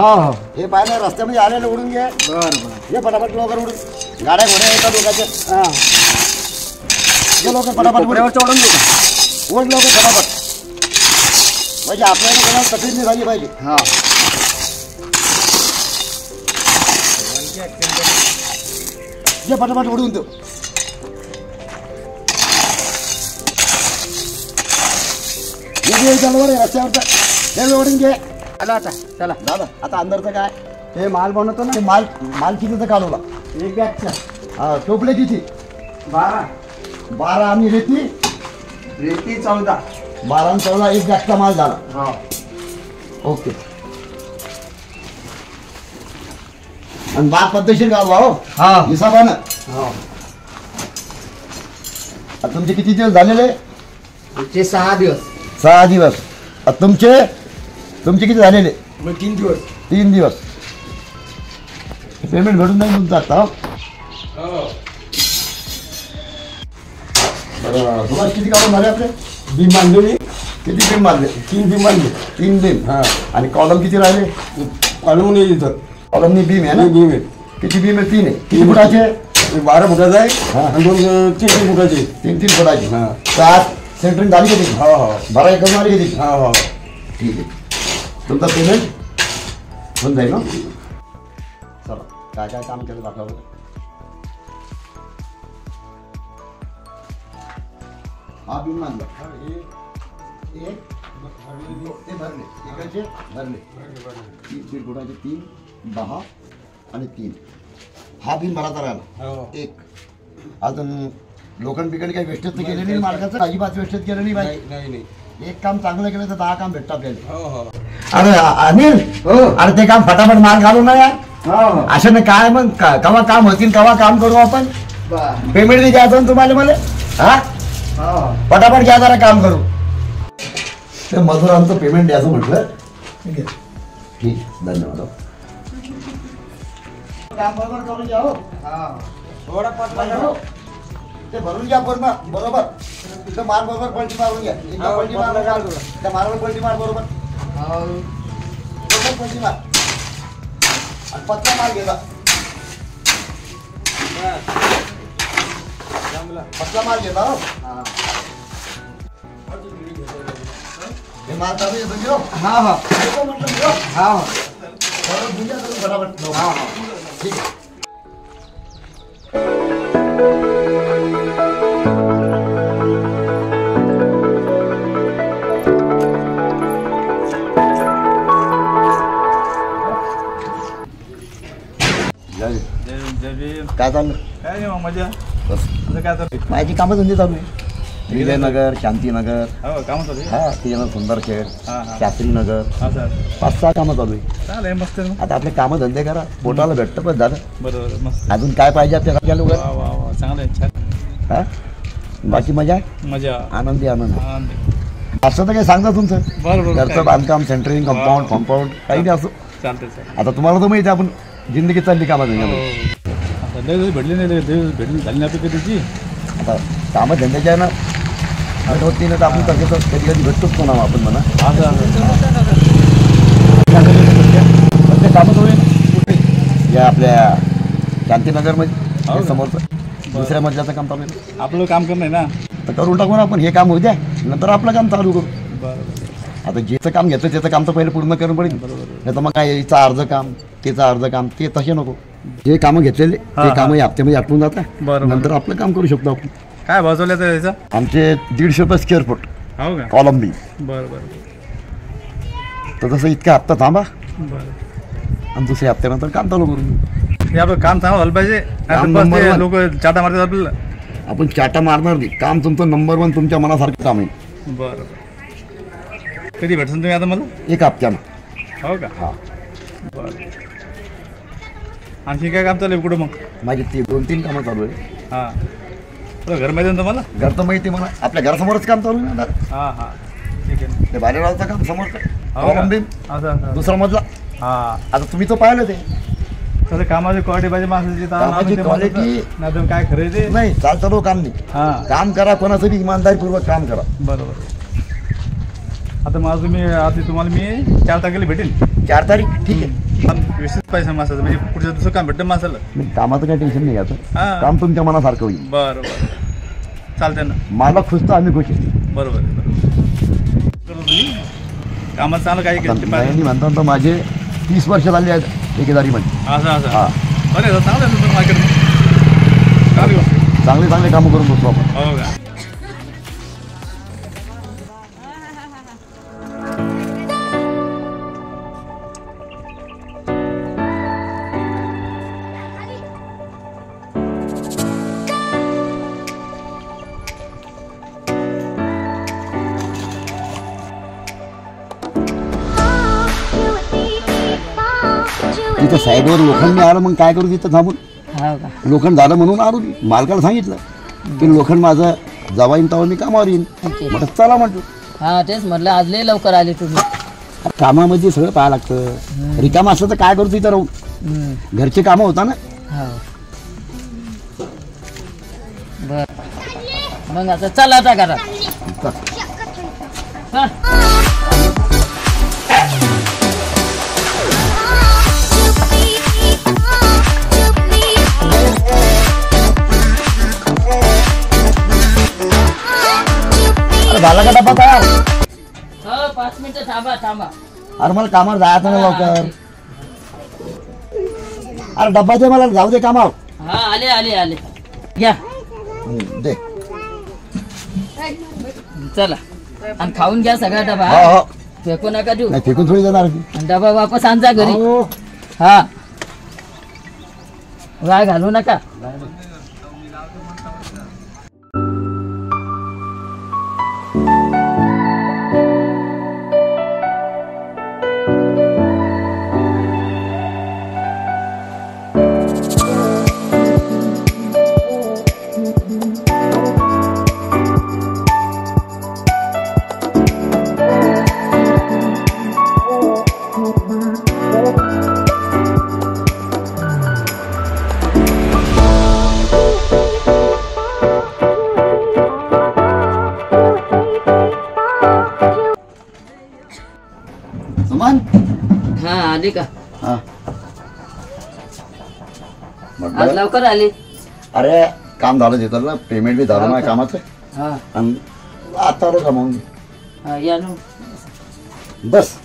हा हा हे पाय ना रस्त्यामध्ये आलेलं उडून घे. बरं बरं हे फटाफट लवकर उडून. गाड्या घोड्या येतात लोकांच्या. हा हे लवकर फटाफट कोपऱ्यावर चढून देऊ का? ओढ लवकर फटाफट. म्हणजे आपल्याला कोणाला तकलीफ नाही झाली पाहिजे. हा जे फटाफट उडून देऊ. रस्त्यावरचा हे उडून घे. आला आता चला दादा आता अंदरचं काय हे माल बनवतो ना. ते माल कितीचा काढवला. एक बॅगच्या हा टोपले किती. 12 आणि रेती रेती 14. 12 आणि 14 एक बॅगचा माल झाला. हा ओके. आणि बाग पद्धतशीर घालवा हो. हा हिसाबानं. हा आता तुमचे किती दिवस झालेले. आमचे 6 दिवस. 6 दिवस. आता तुमचे किती झालेले. 3 दिवस. 3 दिवस. पेमेंट भेटून नाही तुमचं आता. बरं तुम्हाला किती काढून झाले आपले. बीम बांधली. किती बीम मारले. 3 बीम बांधले. 3 बीम. हा आणि कॉलम किती राहिले. कॉलम नाही इथं. कॉलमनी बीम आहे ना. बीम आहे. किती बीम आहे. 3 आहे. किती फुटाचे. 12 फुटाचा आहे. हा. आणि 3 फुटाचे. 3 फुटाचे. हा 7 सेंटरिंग झाली किती. हो हो भराई करून आली किती. हा हो ठीक आहे. तुमचं पेमेंट होऊन जाईल ना. चला काय काय काम केलं दाखवा. हा बीम मानला. एक ते भरले. एकाचे भरले. 3 फुटाचे 3 10 आणि 3. हा बीम भराचा राहिला. एक अजून लोखंड बिकड काही वेस्टेज तर केलं नाही मार्गाचं. अजिबात वेस्टेज केलं नाही भाई. नाही एक काम चांगलं केलं तर 10 काम भेटतं आपल्याला. हो हो अरे अनिल अरे ते काम फटाफट माल घालू ना यार. हो अशा ना काय मग कवा काम होतील कवा काम करू आपण. पेमेंट नाही द्यायचं तुम्हाला मला. हा फटाफट घ्या जरा काम करू. ते मजुरांचं पेमेंट द्यायचं म्हटलं. ठीक आहे ठीक धन्यवाद. काम बरोबर करून घ्या हो. ते भरून घ्या पूर्ण बरोबर. तिथं माल बरोबर पलटी मारून घ्या. पलटी मार त्या मारावर पलटी मार बरोबर. पलटी मार आणि पत्ता माल घेता. पतला माल घेता हो. हे माल चालू येतो. हा हा म्हटलं हा फटाफट. हा ठीक आहे. काय चाललं. काय नाही मग मजा. बस आता काय चालू माझी कामं धंदे चालू आहे. विजयनगर शांतीनगर. हो काम चालू आहे. हा त्याच्यानंतर सुंदरखेड हा हा शास्त्रीनगर. हा सर 5-6 कामं चालू आहे. चालेल मस्त आहे मग. आता आपले कामं धंदे करा. पोटाला भेटतं पण झालं. बरोबर मस्त. अजून काय पाहिजे आपल्या लोक. वा वा वा चांगलं आहे छान. हा बाकी मजा आहे. मजा आनंदी आनंद. आनंद. असं तर काही सांगता तुमचं बरोबर घरचं बांधकाम सेंटरिंग कंपाऊंड काही नाही असं. चालतंय सर. आता तुम्हाला तर माहिती आहे आपण जिंदगी चालली कामा धंद्यामध्ये. आता लय भेटली नाही भेटली झाली नाही आपली कधीची. आता कामं धंद्याच्या आहे ना भेट होत नाही तर आपण कधी कधी भेटतोच कोणा आपण म्हणा. असं ते कामं थोडे कुठे या आपल्या शांतीनगरमध्ये समोरचं दुसऱ्या मजल्याचं काम चालू आहे. आपलं काम करणं आहे ना. तर करून टाकू ना आपण. हे काम होऊ द्या नंतर आपलं काम चालू करू. बरोबर. आता ज्याचं काम घेतं त्याचं काम तर पहिले पूर्ण करून पडेल. नाही तर मग काय याचं अर्ज काम त्याचं अर्ज काम ते तसे नको. जे कामं घेतलेले ते कामं हप्त्यामध्ये आटवून जातात. नंतर आपलं काम करू शकतो आपण. काय भाजवलं तर याचं. आमचे 150 रुपये स्क्वेअर फूट हो का. कॉलम बी. बरं बरं तर तसं इतका हप्ता थांबा बरं. आणि दुसऱ्या हप्त्यानंतर काम चालू करू. हे आपलं काम चांगलं झालं पाहिजे. काम number one. लोक चाटा मारतात आपल्याला. आपण चाटा मारणार नाही. काम तुमचं नंबर 1 तुमच्या मनासारखं काम आहे. बरं कधी भेटसन तुम्ही आता मला. 1 हप्त्यानं. हो का. हा बरं आणखी काय काम चालू आहे कुठं मग. माझी 2-3 कामं चालू आहे. हां तुला घर माहिती ना तुम्हाला. घर तर माहिती मला. आपल्या घरासमोरच काम चालू आहे ना. हां हां ठीक आहे. ते बालेरावचं काम समोरचं हो कॉलम का? बी असं असं. दुसरा मजला. हां आता तुम्ही तो पाहिलं ते तसं कामाची क्वालिटी पाहिजे माणसाची. कामाची quality नाही तुम्ही काय खरं आहे ते. नाही चालतं काम नाही. हां काम करा कोणाचं बी इमानदारीपूर्वक काम करा. बरोबर. आता माझं तुम्ही आता तुम्हाला मी 4 तारखेला भेटेल. 4 तारीख ठीक आहे. व्यवस्थित पैसा माणसाचं म्हणजे पुढच्या दुसरं काम भेटतं माणसाला. नाही, कामाचं काही टेन्शन नाही हा. घ्यायचं. काम तुमच्या मनासारखं होईल. बरं चालतंय ना. मला खुश तर आम्ही खुश आहे. बरोबर करू तुम्ही कामात चांगलं काही केलं ते पाहिजे. नाही म्हणतात तर माझे 30 वर्ष झाली आहेत ठेकेदारीमध्ये. असं हा. बरं चांगलं आहे तुमचं मार्केट. चांगले चांगले कामं करून बसतो आपण. हो का. तिथं साईडवर लोखंड नाही आलं, मग काय करू तिथं थांबून. हो का. लोखंड झालं म्हणून आलो मी. मालकाला सांगितलं की लोखंड माझं जवाईन तेव्हा मी कामावर येईन. म्हटलं चला म्हटलं. हा तेच म्हटलं आज लय लवकर आले तुम्ही. कामामध्ये सगळं पाहायला लागतं. रिकाम असलं तर काय करू तिथं राहून. घरचे कामं होता ना. हो बर मग आता चला आता घरात. हा. अरे झाला का डब्बा तयार? हो 5 मिनिटं थांबा. अरे मला कामावर जायचं ना लवकर. अरे डब्बा दे मला, जाऊ दे कामावर. हा आले घ्या दे. चला आणि खाऊन घ्या सगळा डबा. हो हो. फेकू नका देऊ. नाही फेकून थोडी जाणार. आणि डबा वापस आणजा घरी. हो. हा वाय घालू नका. सुमन. हा आली का. हा. आज म्हटलं लवकर आली. अरे काम झालं तिथं ना, पेमेंट बी झालं माझ्या कामाचं. हा आणि आता आलो का मग हा या ना. बस.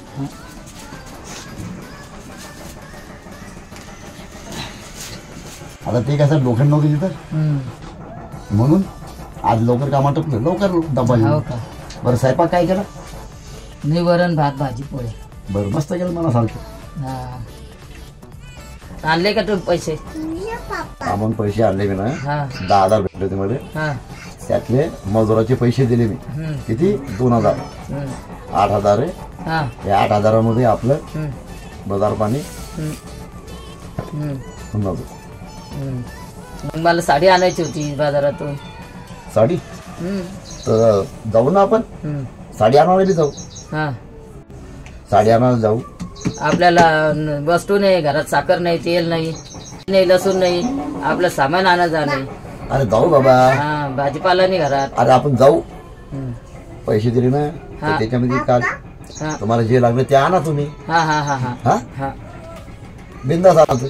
आता ते कसं लोखंड नव्हतं तिथं, म्हणून आज लवकर कामात टाकलं. लवकर डब्बा हो घेऊन. का. बरं स्वयंपाक काय केला? मी वरण भात भाजी पोळी. बरं मस्त केलं मला सारखं. हा आणले का तुम्ही पैसे? आपण पैसे आणले मी ना, हा 10,000 भेटले होते मध्ये. हा त्यातले मजुराचे पैसे दिले मी. किती? 2,000. 8,000 आहे. हा या 8,000मध्ये आपलं बाजार पाणी होऊन जातं. मग मला साडी आणायची होती बाजारातून. साडी तर जाऊ ना आपण. साडी आणायला बी जाऊ. हा साडी आणायला जाऊ. आपल्याला वस्तू नाही, घरात साखर नाही, तेल नाही, लसूण नाही, आपलं सामान आणायचं नाही. अरे जाऊ बाबा. हा भाजीपाला नाही घरात. अरे आपण जाऊ. पैसे दिले ना तर हा. त्याच्यामध्ये काय हा तुम्हाला जे लागलं ते आणा तुम्ही. हा हा हा हा हा हा बिंदास आणा.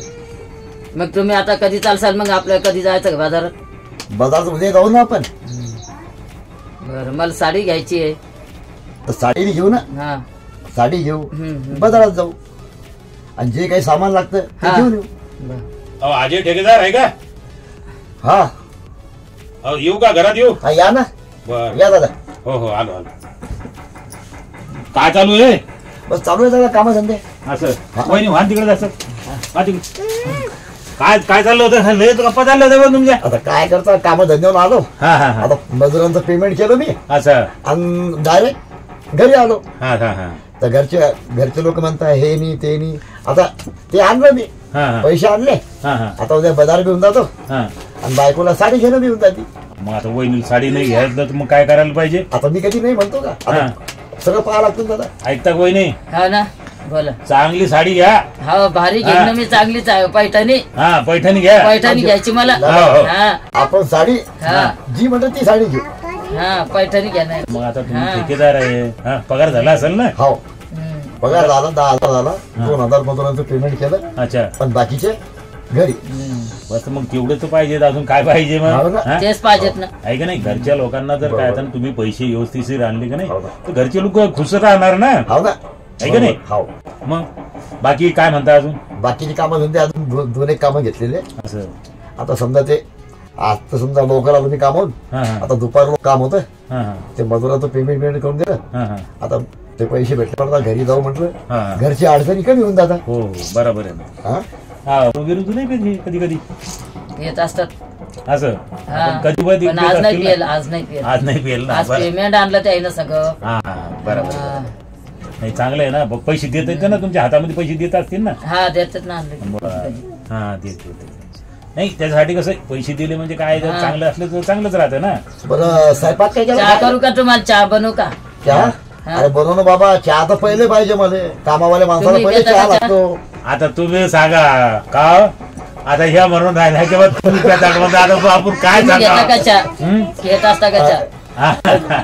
मग तुम्ही आता कधी चालसाल? मग आपल्याला कधी जायचं का बाजारात? बाजारात उद्या जाऊ ना आपण. बरं मला साडी घ्यायची आहे. तर साडी घेऊ ना. हा साडी घेऊ. बाजारात जाऊ आणि जे काही सामान लागतं ते हा. घेऊन येऊ. बरं. अजय ठेकेदार आहे का? हा येऊ का? घरात येऊ? हा या ना. बर. या दादा. हो हो आलो. काय चालू आहे? बस चालू आहे सगळं कामधंदे. असं वहिनी वाहन तिकडे जायचं. काय काय चाललं होतं? लय गप्पा चालल्या होत्या बरं तुमच्या. आता काय करता, कामधंद्यावर आलो. हा हा हा. आता मजुरांचं पेमेंट केलं मी असं. आणि डायरेक्ट घरी आलो. हा हा हा तर घरचे लोक म्हणतात हे नाही ते नाही. आता ते आणलं मी. हा हा पैसे आणले. हा हा आता उद्या बाजार घेऊन जातो हा. आणि बायकोला साडी घेणं घेऊन जाते. मग आता वहिनीला साडी नाही घ्यायचं तर मग काय करायला पाहिजे? आता मी कधी नाही म्हणतो का. आता सगळं पाहा लागतं दादा. ऐकता का वहिनी? हा ना बोला. चांगली साडी घ्या. हा भारी घेणं मी चांगलीच आहे. पैठणी हा पैठणी घ्या. पैठणी घ्यायची मला. हो, हो. हा आपण साडी हा जी म्हणतात ती साडी घेऊ. हा पैठणी घेणार. मग आता तुम्ही ठेकेदार आहे. हा पगार झाला असेल ना? हो पगार झाला 10,000 झाला, 2,000 मजुरांचं पेमेंट केलं, अच्छा पण बाकीचे घरी. बस मग तेवढे तर पाहिजेत, अजून काय पाहिजे हो मग ना. हा? तेच पाहिजेत ना. आहे का नाही? घरच्या लोकांना जर काय आता तुम्ही पैसे व्यवस्थित आणले का नाही हो ना. तर घरचे लोक खुश राहणार ना, हो ना. आहे का नाही? हो. मग बाकी काय म्हणता अजून? बाकीची कामं धंदे अजून दोन एक कामं घेतलेले. असं आता समजा ते आज तर समजा लवकर आलो मी कामावून, हा हा आता दुपार काम होतं, हा हा ते मजुराचं पेमेंट करून दिलं. हा हा आता ते पैसे भेटले पडतात, घरी जाऊ म्हटलं, हा हा. घरची अडचणी कमी होऊन जातात. हो हो बरोबर आहे ना. हा हा वगैरे तू नाही कधी कधी कधी येत असतात. असं हा. आपण कधी कधी पण देत आज नाही असतील पियल, ना? आज नाही पियल. आज नाही पेल ना आज बरं. पेमेंट आणलं ते आहे ना सगळं. हा हा बरोबर हा. नाही चांगलं आहे ना. बघ, पैसे देत आहेत ना, तुमच्या हातामध्ये पैसे देत असतील ना. हा देतात ना आणलं. बरं. हा देत नाही, त्याच्यासाठी कसं पैसे दिले म्हणजे काय जर हा. चांगलं असलं तर चांगलंच राहतं ना. बरं स्वयंपाक काय चहा केला? करू का तुम्हाला? चहा बनवू का? चहा? हा. अरे बनव ना बाबा, चहा तर पहिले पाहिजे मला. कामावाल्या माणसाला तुम्ही पहिले घेता चहा का चहा? लागतो. आता तुम्ही सांगा का आता ह्या म्हणून राहिल्याच्या बाद तुम्ही पेटाट म्हणता, आता आपण काय तुम्ही घेता का सांगा? चहा? घेत असता का चहा?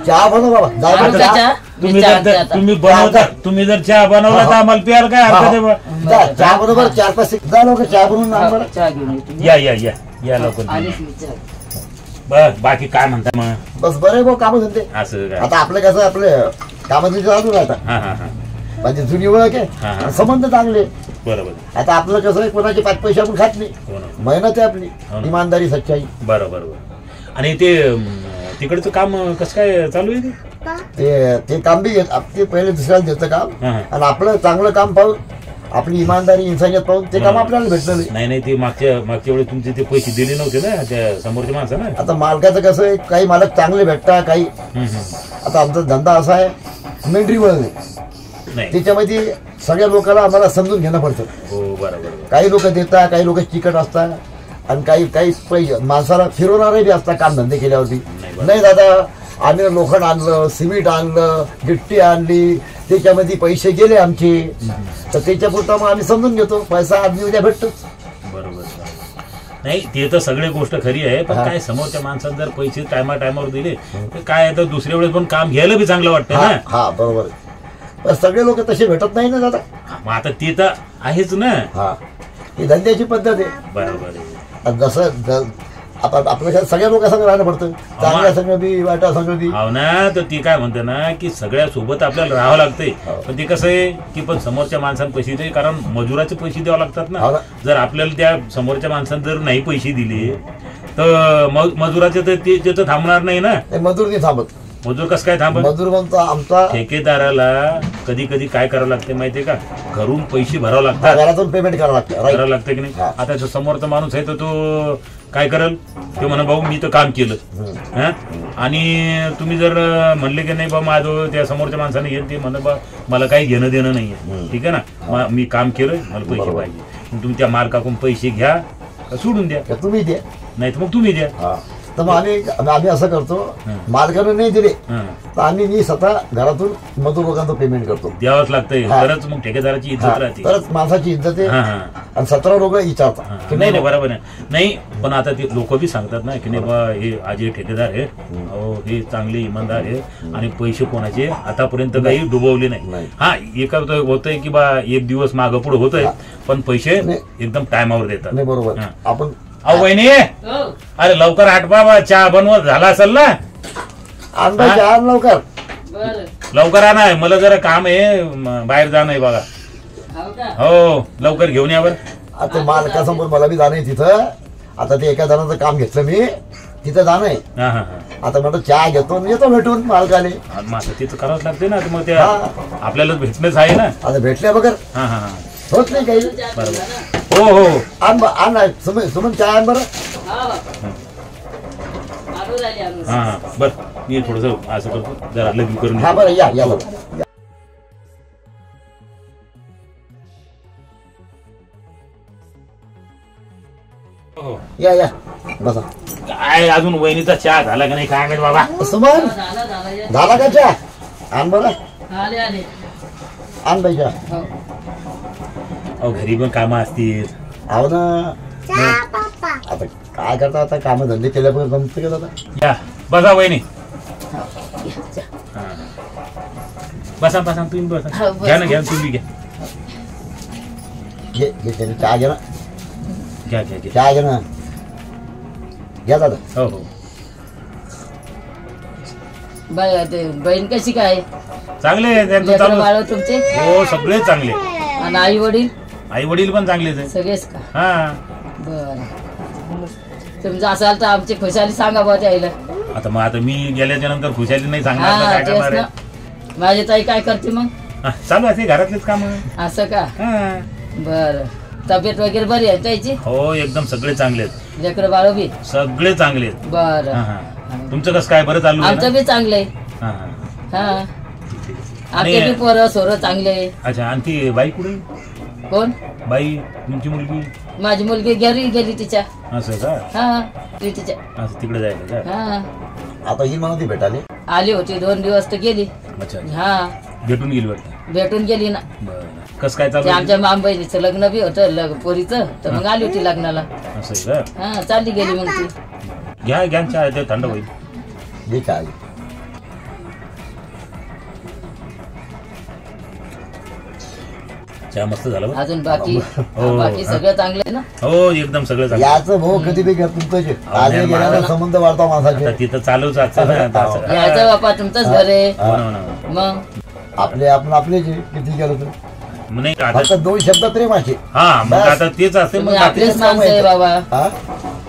चहा बनव बाबा, जाऊ आणू दे का चहा. चहा? तुम्ही मी चहा जर आणते आता. तुम्ही जर चहा बनवला तर आम्हाला प्यार काय हरकत आहे बा? चहा बरोबर 4-5 जा लवकर चहा बनवून आण बरं. चहा घेऊन येतो. या या या या लवकर. आलीच मी चहा. बस बाकी काय म्हणता मग? बस बरं भाऊ काम धंदे. असं काय? आता आपलं कसं आपले कामाचे चालू राहतात, हा हा हा म्हणजे जुनी ओळख आहे हा, हा. आणि संबंध चांगले. बरोबर. आता आपलं कसं आहे, कोणाचे 5 पैसे आपण खात नाही, हो ना. मेहनत आहे आपली, हो ना. इमानदारी सच्चाई. बरोबर बरोबर. आणि ते तिकडचं काम कसं काय चालू आहे ते? ते काम बी ते पहिले दुसऱ्याला देतं काम, हा, हा. आणि आपलं चांगलं काम पाहून, आपली इमानदारी इन्सानियत पाहून ते काम आपल्याला भेटलं नाही. नाही नाही, ते मागच्या वेळेस तुमचे ते पैसे दिले नव्हते ना त्या समोरच्या माणसानं. आता मालकाचं कसं आहे, काही मालक चांगले भेटतात, काही आता आमचा धंदा असा आहे मेंढरी वळणे, नाही. त्याच्यामध्ये सगळ्या लोकांना आम्हाला समजून घेणं पडतं. हो बरोबर. काही लोक देतात, काही लोक चिकट असतात, आणि काही काही पैसे माणसाला फिरवणारे बी असतात काम धंदे केल्यावरती. बरोबर. नाही दादा, आम्ही लोखंड आणलं, सिमेंट आणलं, गिट्टी आणली, त्याच्यामध्ये पैसे गेले आमचे, तर त्याच्यापुरता मग आम्ही समजून घेतो, पैसा आदमी उद्या भेटतोच. बरोबर. नाही ते तर सगळी गोष्ट खरी आहे, पण हा. काय समोरच्या माणसाला जर पैसे टायमावर दिले तर काय आहे, तर दुसऱ्या वेळेस पण काम घ्यायला बी चांगलं वाटतं हा ना. हा बरोबर आहे. पण सगळे लोक तसे भेटत नाही ना दादा. मग आता ते तर आहेच ना. हा, ही धंद्याची पद्धत आहे. बरोबर आहे. आणि जसं आता आपल्या सगळ्या लोकांसंग राहणं पडतं, चांगल्या संग बी वाईटा संग बी. हो ना, तर ती काय म्हणते ना की सगळ्या सोबत आपल्याला राहावं लागतंय, पण ते कसं आहे की पण समोरच्या माणसांना पैसे दे, कारण मजुराचे पैसे द्यावे लागतात हो ना. ना. जर आपल्याला त्या समोरच्या माणसांना जर नाही पैसे दिले तर मजुराचे तर ते तिथं थांबणार नाही ना. ते मजूर नाही थांबत. मजूर कसं काय थांबत? मजूर म्हणतो आमचा ठेकेदाराला कधी कधी काय करावं लागते माहितीये का, घरून पैसे भरावं लागतात, घरातून पेमेंट करावं लागतं. करावं राईट. लागतं की नाही. हा. आता जो समोरचा माणूस आहे तर तो काय करेल, ते म्हणा भाऊ मी तर काम केलं, हा? आणि तुम्ही जर म्हणले की नाही बा माझं त्या समोरच्या माणसाने येत ते म्हणा बा मला काही घेणं देणं नाहीये, ठीक आहे ना, मी काम केलं मला पैसे बरोबर. पाहिजे, तुम्ही त्या मालकाकडून पैसे घ्या का सोडून द्या, का तुम्ही द्या. नाही तर मग तुम्ही द्या. हा. तर मग आम्ही असं करतो, मालकानं नाही दिले हा. तर मी स्वतः घरातून मजूर लोकांचं पेमेंट करतो. द्यावंच लागतंय, हा. तरच मग ठेकेदाराची हा. इज्जत राहते. तरच माणसाची इज्जत आहे. हा हा आणि 17 लोक विचारतात हा. की नाही नाही बरोबर आहे. नाही पण आता ते लोक बी सांगतात ना की नाही बा हे आज हे ठेकेदार आहे, हो हे चांगले इमानदार आहे आणि पैसे कोणाचे आतापर्यंत काही डुबवले नाही. नाही. हा एका होतंय की बा एक दिवस मागं पुढे होतंय, पण पैसे नाही. एकदम टायमावर देतात. नाही बरोबर. हा. आपण अहो वहिनी, हो. अरे लवकर आठवा बा, चहा बनवत झाला असेल ना, आणबाई आण लवकर. बरं. लवकर आणा, मला जरा काम आहे, बाहेर जाणं आहे बघा. हो का? हो लवकर घेऊन या बरं. आता मालकासमोर मला बी जाणं आहे तिथं. आता ते एका जणाचं काम घेतलं मी, तिथं जाणं आहे. हा हा हा. आता म्हटलं चहा घेतो आणि येतो भेटून मालकाले. मग आता तिथं करावंच लागते ना, तर मग त्या हा. आपल्याला भेटणंच आहे ना. आता भेटल्या बगर हा हा हा होत नाही काही. बरोबर. हो हो आण सुमन चहा आण बरं. हा. आणू राहिली, आणू. हा हा बर, मी थोडस असं करतो, जरा लगीन करून हा घेतो. बरं, या या बरं. या. हो. या बसा. काय अजून वहिनीचा चहा झाला का नाही काय माहित बाबा. सुमन झाला झाला ये. झाला का चहा? आण बरं. आले आले. आण बाई चहा. हो. अहो घरी पण कामं असतील. आहो ना. आता काय करता, आता कामं धंदे केल्यामुळे जमतं का दादा. या बसा वहिनी. हो. या, जा. हा. बसा बसा तुम्ही बसा हो, बस. घ्या ना घ्या तुम्ही घ्या घे घे त्याने चहा घे ना घ्या घ्या घ्या चहा घे ना घ्या दादा हो हो बहीण कशी काय चांगले आहे, त्यांचं लेकरं चालू बाळ तुमचे हो सगळे चांगले आणि आई वडील आई वडील पण चांगलेच आहे सगळेच का हा बर तुमचं असाल तर आमची खुशाली सांगा बा त्याला आता मग आता मी गेल्याच्या नंतर खुशाली नाही सांगणार तर हा काय तेच करणार ना आहे माझी ताई काय करते मग हा, चालू आहे घरातलेच काम असं का बर तब्येत वगैरे बरी आहे त्याची हो एकदम सगळे चांगले आहेत लेकरं बाळ बी सगळे चांगले आहेत बर हा, हा. तुमचं कसं काय बरं चालू आहे ना? आमचं बी चांगलंय हा, हा. हा ठीक आहे. आमचे बी आणि पोरं सोरं चांगले अच्छा आणि ती बाई कुठे कोण बाई तुमची मुलगी माझी मुलगी घरी गेली तिच्या असं का हा ती तिच्या असं तिकडे जायचं का हा आता ही म्हणून ती भेटाले आली होती 2 दिवस तर गेली अच्छा अच्छा. हा भेटून गेली वाटतं भेटून गेली ना बरं कसं काय ते चालू आहे? आमच्या मामबहिणीचं लग्न बी होतं पोरीचं तर मग आली होती लग्नाला असं आहे का हा चालली गेली मग ती घ्या घ्या चहा ते थंड होईल घे चहा घे चहा मस्त झाला बरं. अजून बाकी हो, बाकी हा. सगळं चांगलं ना हो एकदम सगळं चांगलं याचं भाऊ कधी बी तुमचं जे आले नाही, गेल्याला मला- संबंध वाढता आता माणसाचे तिथं चालूच असतं ना आता असं. यायचं बापा तुमचंच घर आहे हो ना, हो ना. मग आपले आपण आपले जे किती गेलो तर मग नाही का आता फक्त 2 शब्द प्रेमाचे हा मग बस. आता तेच असते मग तुम्ही बाकी आपलेच माणसं आहे बाबा हा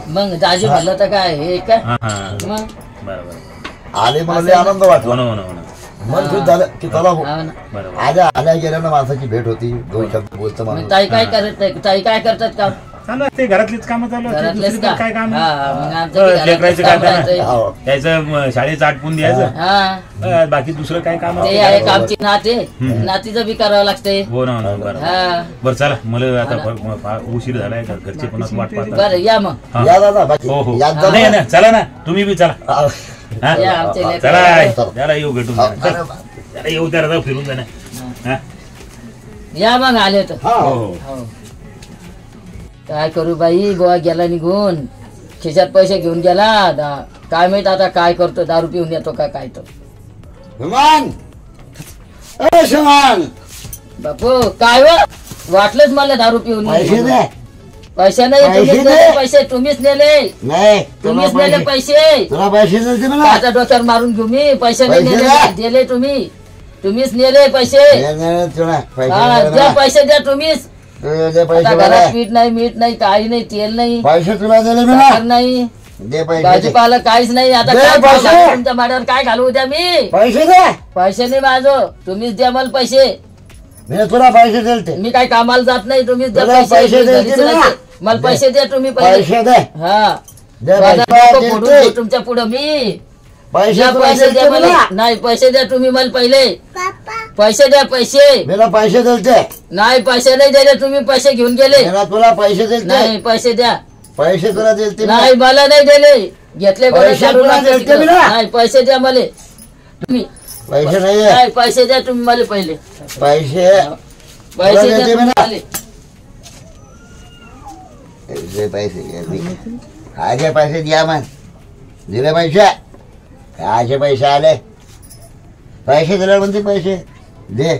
मग दाजी म्हणलं तर काय हे का हा हा मग बरोबर आले मला लय आनंद वाटला हो ना हो ना हो ना मन खुश झालं की चला भाऊ. हा ना. बरोबर आल्या गेल्यानं माणसाची भेट होती 2 शब्द बोलतं मग माणूस ताई काय करत ताई काय करतात का चालू असते घरातलीच कामं चालू असते घरातलेच दुसरी का तर काय काम हा आहे? मग आमचं बी लेकरायचं घरातलंच काय काम काम राहतंय. हो. त्याचं शाळेचं आटपून द्यायचं हा बाकी दुसरं काय काम ते आहे? आहे का आमची नाते नातीचं बी करावं लागतंय हो ना हो ना बरं हा बरं चला मला आता फार उशीर झालाय का घरचे पण असं वाट पाहतात बरं या मग हा. या दादा बाकी हो हो याद नाही दादा. नाही, चला ना तुम्ही बी चला हा. हा? या आमचे लेकरं. चला त्याला येऊ भेटून हा, जाणार. बरं, बरं. त्याला येऊ त्याला जाऊ फिरून जाणार हा? या मग आले तर हा, हो हो. हो हो काय करू बाई गोवा गेला निघून खिशात पैसे घेऊन गेला काय माहित आता काय करतो दारू पिऊन येतो का काय तो समान ए समान बापू काय वाटलंच मला दारू पिऊन पैसे दे पैसे नाही पैसे तुम्हीच दे. नेले पैसे तुम्हीच नेले नाही तुला तुम्हीच नेले पैसे पैसे तुला पैसे दिले मला माझ्या डोक्यावर मारून घेऊ मी पैसे नाही पैसे नेले दे. दिले तुम्हीच नेले पैसे नाही, नाही, तुला पैसे हा दिले द्या मला. पैसे द्या तुम्हीच तुला दे पैसे आता मला. घरात पीठ नाही मीठ नाही काही नाही तेल नाही पैसे तुला दिले मी साखर ना नाही दे पैसे दे. भाजीपाला काहीच नाही आता दे काय पैसे. खाऊ घालू तुमच्या माड्यावर काय घालू द्या मी पैसे दे पैसे नाही माझं तुम्हीच द्या मला पैसे मी तुला पैसे दिलते मी काय कामाला जात नाही तुम्हीच द्या तुला पैसे मी द्यायचे घरीच ना. राहते. मला दे. पैसे द्या तुम्ही पहिले पैसे दे हा दे माझा पैसे डोकं फोडून दिलते. देऊ तुमच्या पुढं मी पैसे द्या तुला पैसे द्या दिलते मला मला. नाही पैसे द्या तुम्ही मला पहिले पैसे द्या पैसे मला पैसे दिलते नाही पैसे नाही दिले तुम्ही पैसे घेऊन गेले मला तुला पैसे दिलते नाही पैसे द्या पैसे तुला दिलते मी. नाही मला नाही दिले घेतले बरं पैसे काढून तुला आणले द्यायचे तिकडं. मी ना. नाही पैसे द्या मला तुम्ही पैसे नाही नाही पैसे द्या तुम्ही मला पहिले पैसे पैसे द्यायचे द्या मी ना. तुम्ही दे पैसे कायचे पैसे द्या मग दिले पैसे कायचे पैसे आले पैसे दिले म्हणते पैसे दे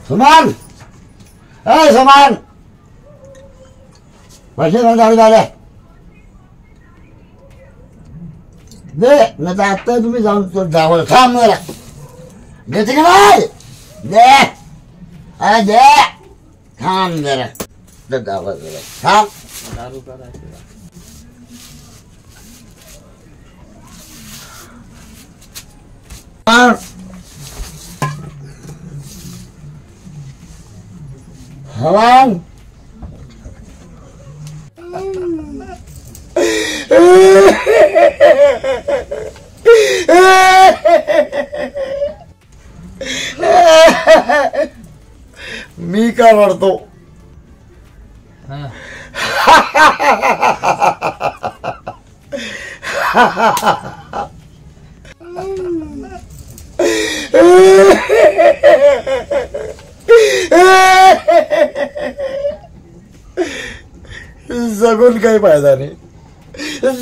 सुमान ए सुमान पैसे झाले दे नाही तर आत्ता तुम्ही जाऊन तो जावं थांब जरा देते का नाही दे अरे दे थांब जरा तर जावं जरा थांब हवान मी का रडतो जगून काही फायदा नाही,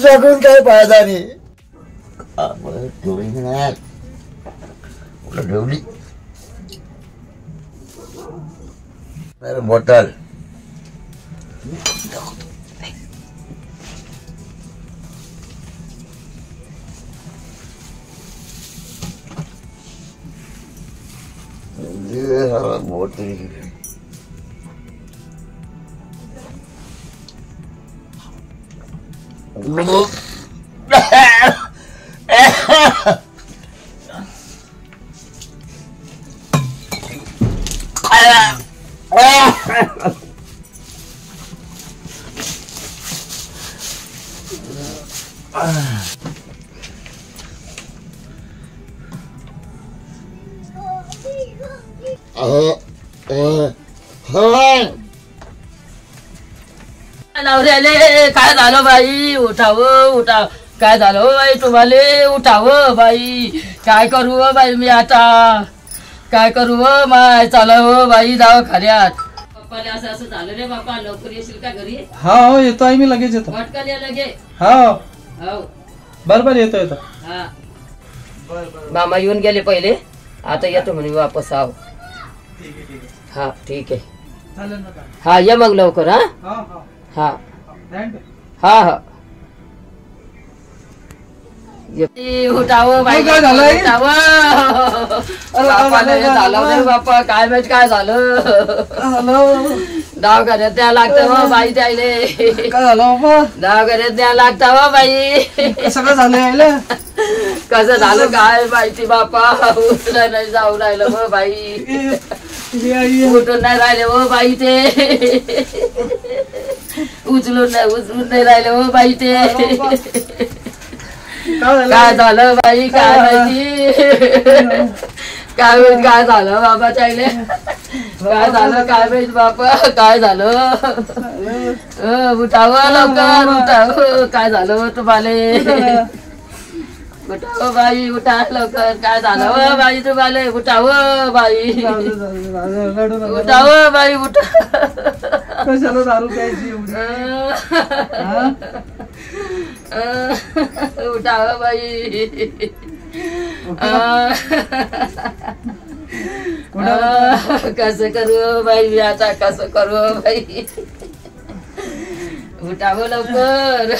जगून काही फायदा नाही. ठेवली नाही कुठं ठेवली अरे बॉटल. बॉटल नवऱ्याले काय झालं बाई, उठावं उठाव. काय झालं हो बाई तुम्हाला, उठावं बाई. काय करू हो बाई मी आता, काय करू हो माय. चला हो बाई दवाखान्यात. पप्पाला असं असं झालं रे बापा, लवकर येशील का घरी. हा हो येतो आहे मी, लगेच येतो. पटकन या लगे. हा हो बरोबर येतो येतो. हा मामा येऊन गेले पहिले, आता येतो म्हणे वापस. आव हा ठीक आहे. हा या मग लवकर. हा हा हा हा उठावं बाई, काय झालंय? झालं बाप्पा, काय माहित काय झालं. दवाखान्यात द्या लागतं हो बाई त्याले. काय झालं बाबा, दवाखान्यात द्या लागतं हो बाई. सगळं झालं यायला. कसं झालं काय माहिती बापा, उठलं नाही जाऊ राहिलं हो बाई. उठून नाही राहिले हो बाई ते, उचलून नाही राहिले हो बाई ते. काय झालं बाई काय माहिती, काय झालं बाबा चायले, काय झालं काय माहिती बापा, काय झालं. उठावं लवकर, उठावं. काय झालं तुम्हाला, उठावं बाई, उठा लवकर. काय झालं बाई तुम्हाला, उठावं बाई, उठावं बाई, उठा. कशाला दारू प्यायची उठावं बाई. कसं करू बाई मी आता, कसं करू बाई. उठावं लवकर.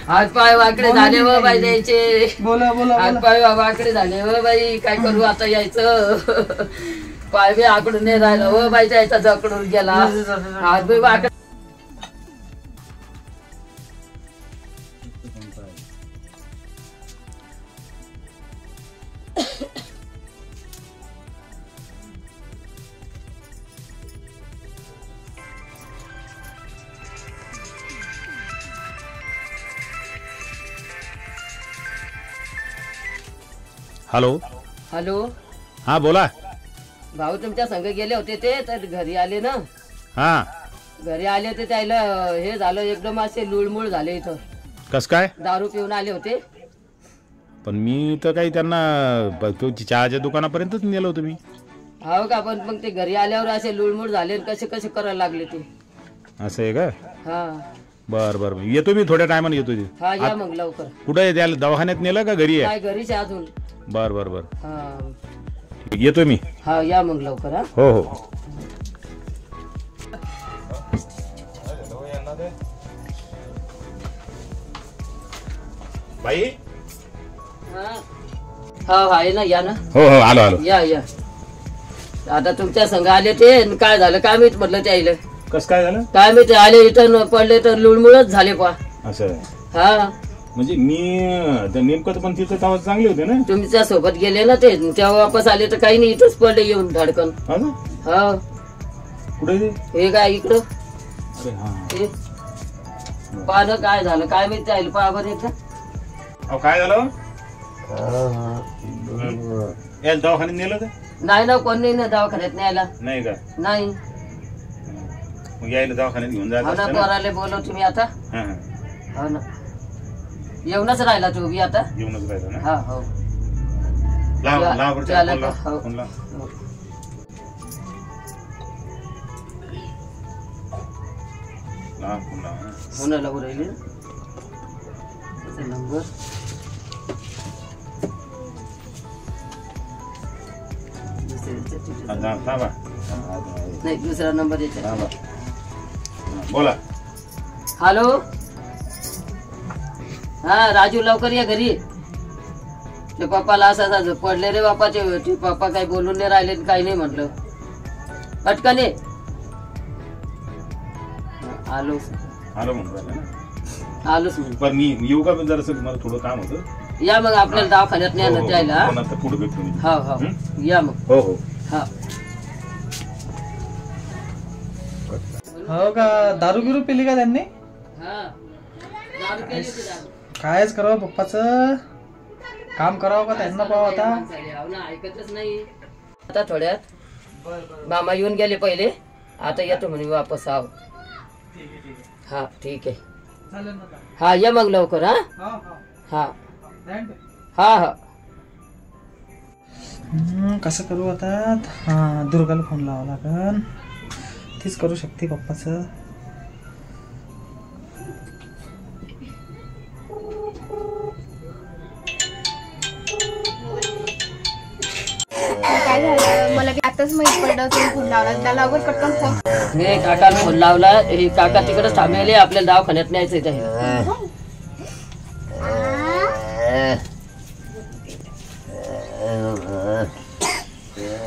हात पाय वाकडे झाले व बाई द्यायचे. बोला बोला हात पाय वाकडे झाले व बाई, काय करू आता यायचं. पाय बी आकडून नाही राहिलं व बाई, जायचा जकडून गेला. हात बी वाकडे. हॅलो हॅलो हा बोला. भाऊ तुमच्या संग गेले होते ते, तर घरी आले ना. हा घरी आले होते त्याला हे झालं, एकदम असे लुळमुळ झाले. इथं कस काय, दारू पिऊन आले होते. पण मी तर काही त्यांना चहाच्या दुकानापर्यंतच नेलं होतं मी. हो का, पण मग ते घरी आल्यावर असे लुळमुळ झाले, कसे कसे करायला लागले ते. असं आहे का. हा बर बर येतो मी, थोड्या टायमाने येतो. हा या मग लवकर. कुठे त्याला दवाखान्यात नेलं का घरी आहे. काय घरीच आहे अजून. बर बर बर हा येतो मी. हा या मग लवकर. हा हो हो. बाई हा आहे ना, या ना. हो हो आलो आलो. या या. आता तुमच्या संग आले ते, काय झालं काय माहित म्हटलं त्याला. कस काय झालं काय माहित, आले इथं पडले तर लुळमुळच झाले पा. असं. हा म्हणजे मी नेमकं पण तिथं तेव्हा चांगले होते ना. तुमच्या सोबत गेले ना ते, तेव्हा वापस आले तर काही नाही, इथंच पडले येऊन धडकन. हा कुठे ते? हे काय इकडं. अरे हा पानं काय झालं काय माहित त्याला, पहा बरं एकदा. अहो काय झालं, याला दवाखान्यात नेलं का. नाही ना, कोण नाही ना दवाखान्यात न्यायला. नाही का. नाही. मग यायला दवाखान्यात घेऊन हो ना, जायचं. पोराले बोलव तुम्ही आता. हो ना, येऊनच राहिला तू बी आता. येऊनच राहिलं ना. हा हो लाव लाव बरं त्याला फोन लाव, हो. फोन लाव. हा फोन लावा. फोन लावून राहिले नंबर थांबा नाही दुसरा नंबर याचा थांबा. बोला. हॅलो हा राजू लवकर या घरी ते पप्पाला असं पडले रे बापाचे ते पप्पा काही बोलून नाही राहिले काही नाही म्हटलं पटकन ये आलो आलो म्हणून राहिला ना. आलोच म्हणून पण मी येऊ का जरासं मला थोडं काम होतं. या मग आपल्याला दवाखान्यात न्या ना द्यायला हो, नंतर पुढे भेटतो मी. हो हो या मग हो हो. हा हो का दारू बिरू पिली का त्यांनी हा दारू केली होती दारू. कायच करावं पप्पाचं काम करावं का त्यांना पाहावं आता हो ना, ऐकतच नाही आता थोड्यात मामा येऊन गेले पहिले आता येतो म्हणे वापस आव हा ठीक आहे चालेल ना हा या मग लवकर हा हा हा हा कसं करू आता हा दुर्गाला फोन लावा लागन तीच करू शकते पप्पाचं काय झालं मला आताच माहित पडलं तुम्ही फोन लावला त्याला लवकर पटकन फोन मी काकाला फोन लावला हे काका तिकडे थांबलेले आपल्याला दवाखान्यात न्यायचंय त्याला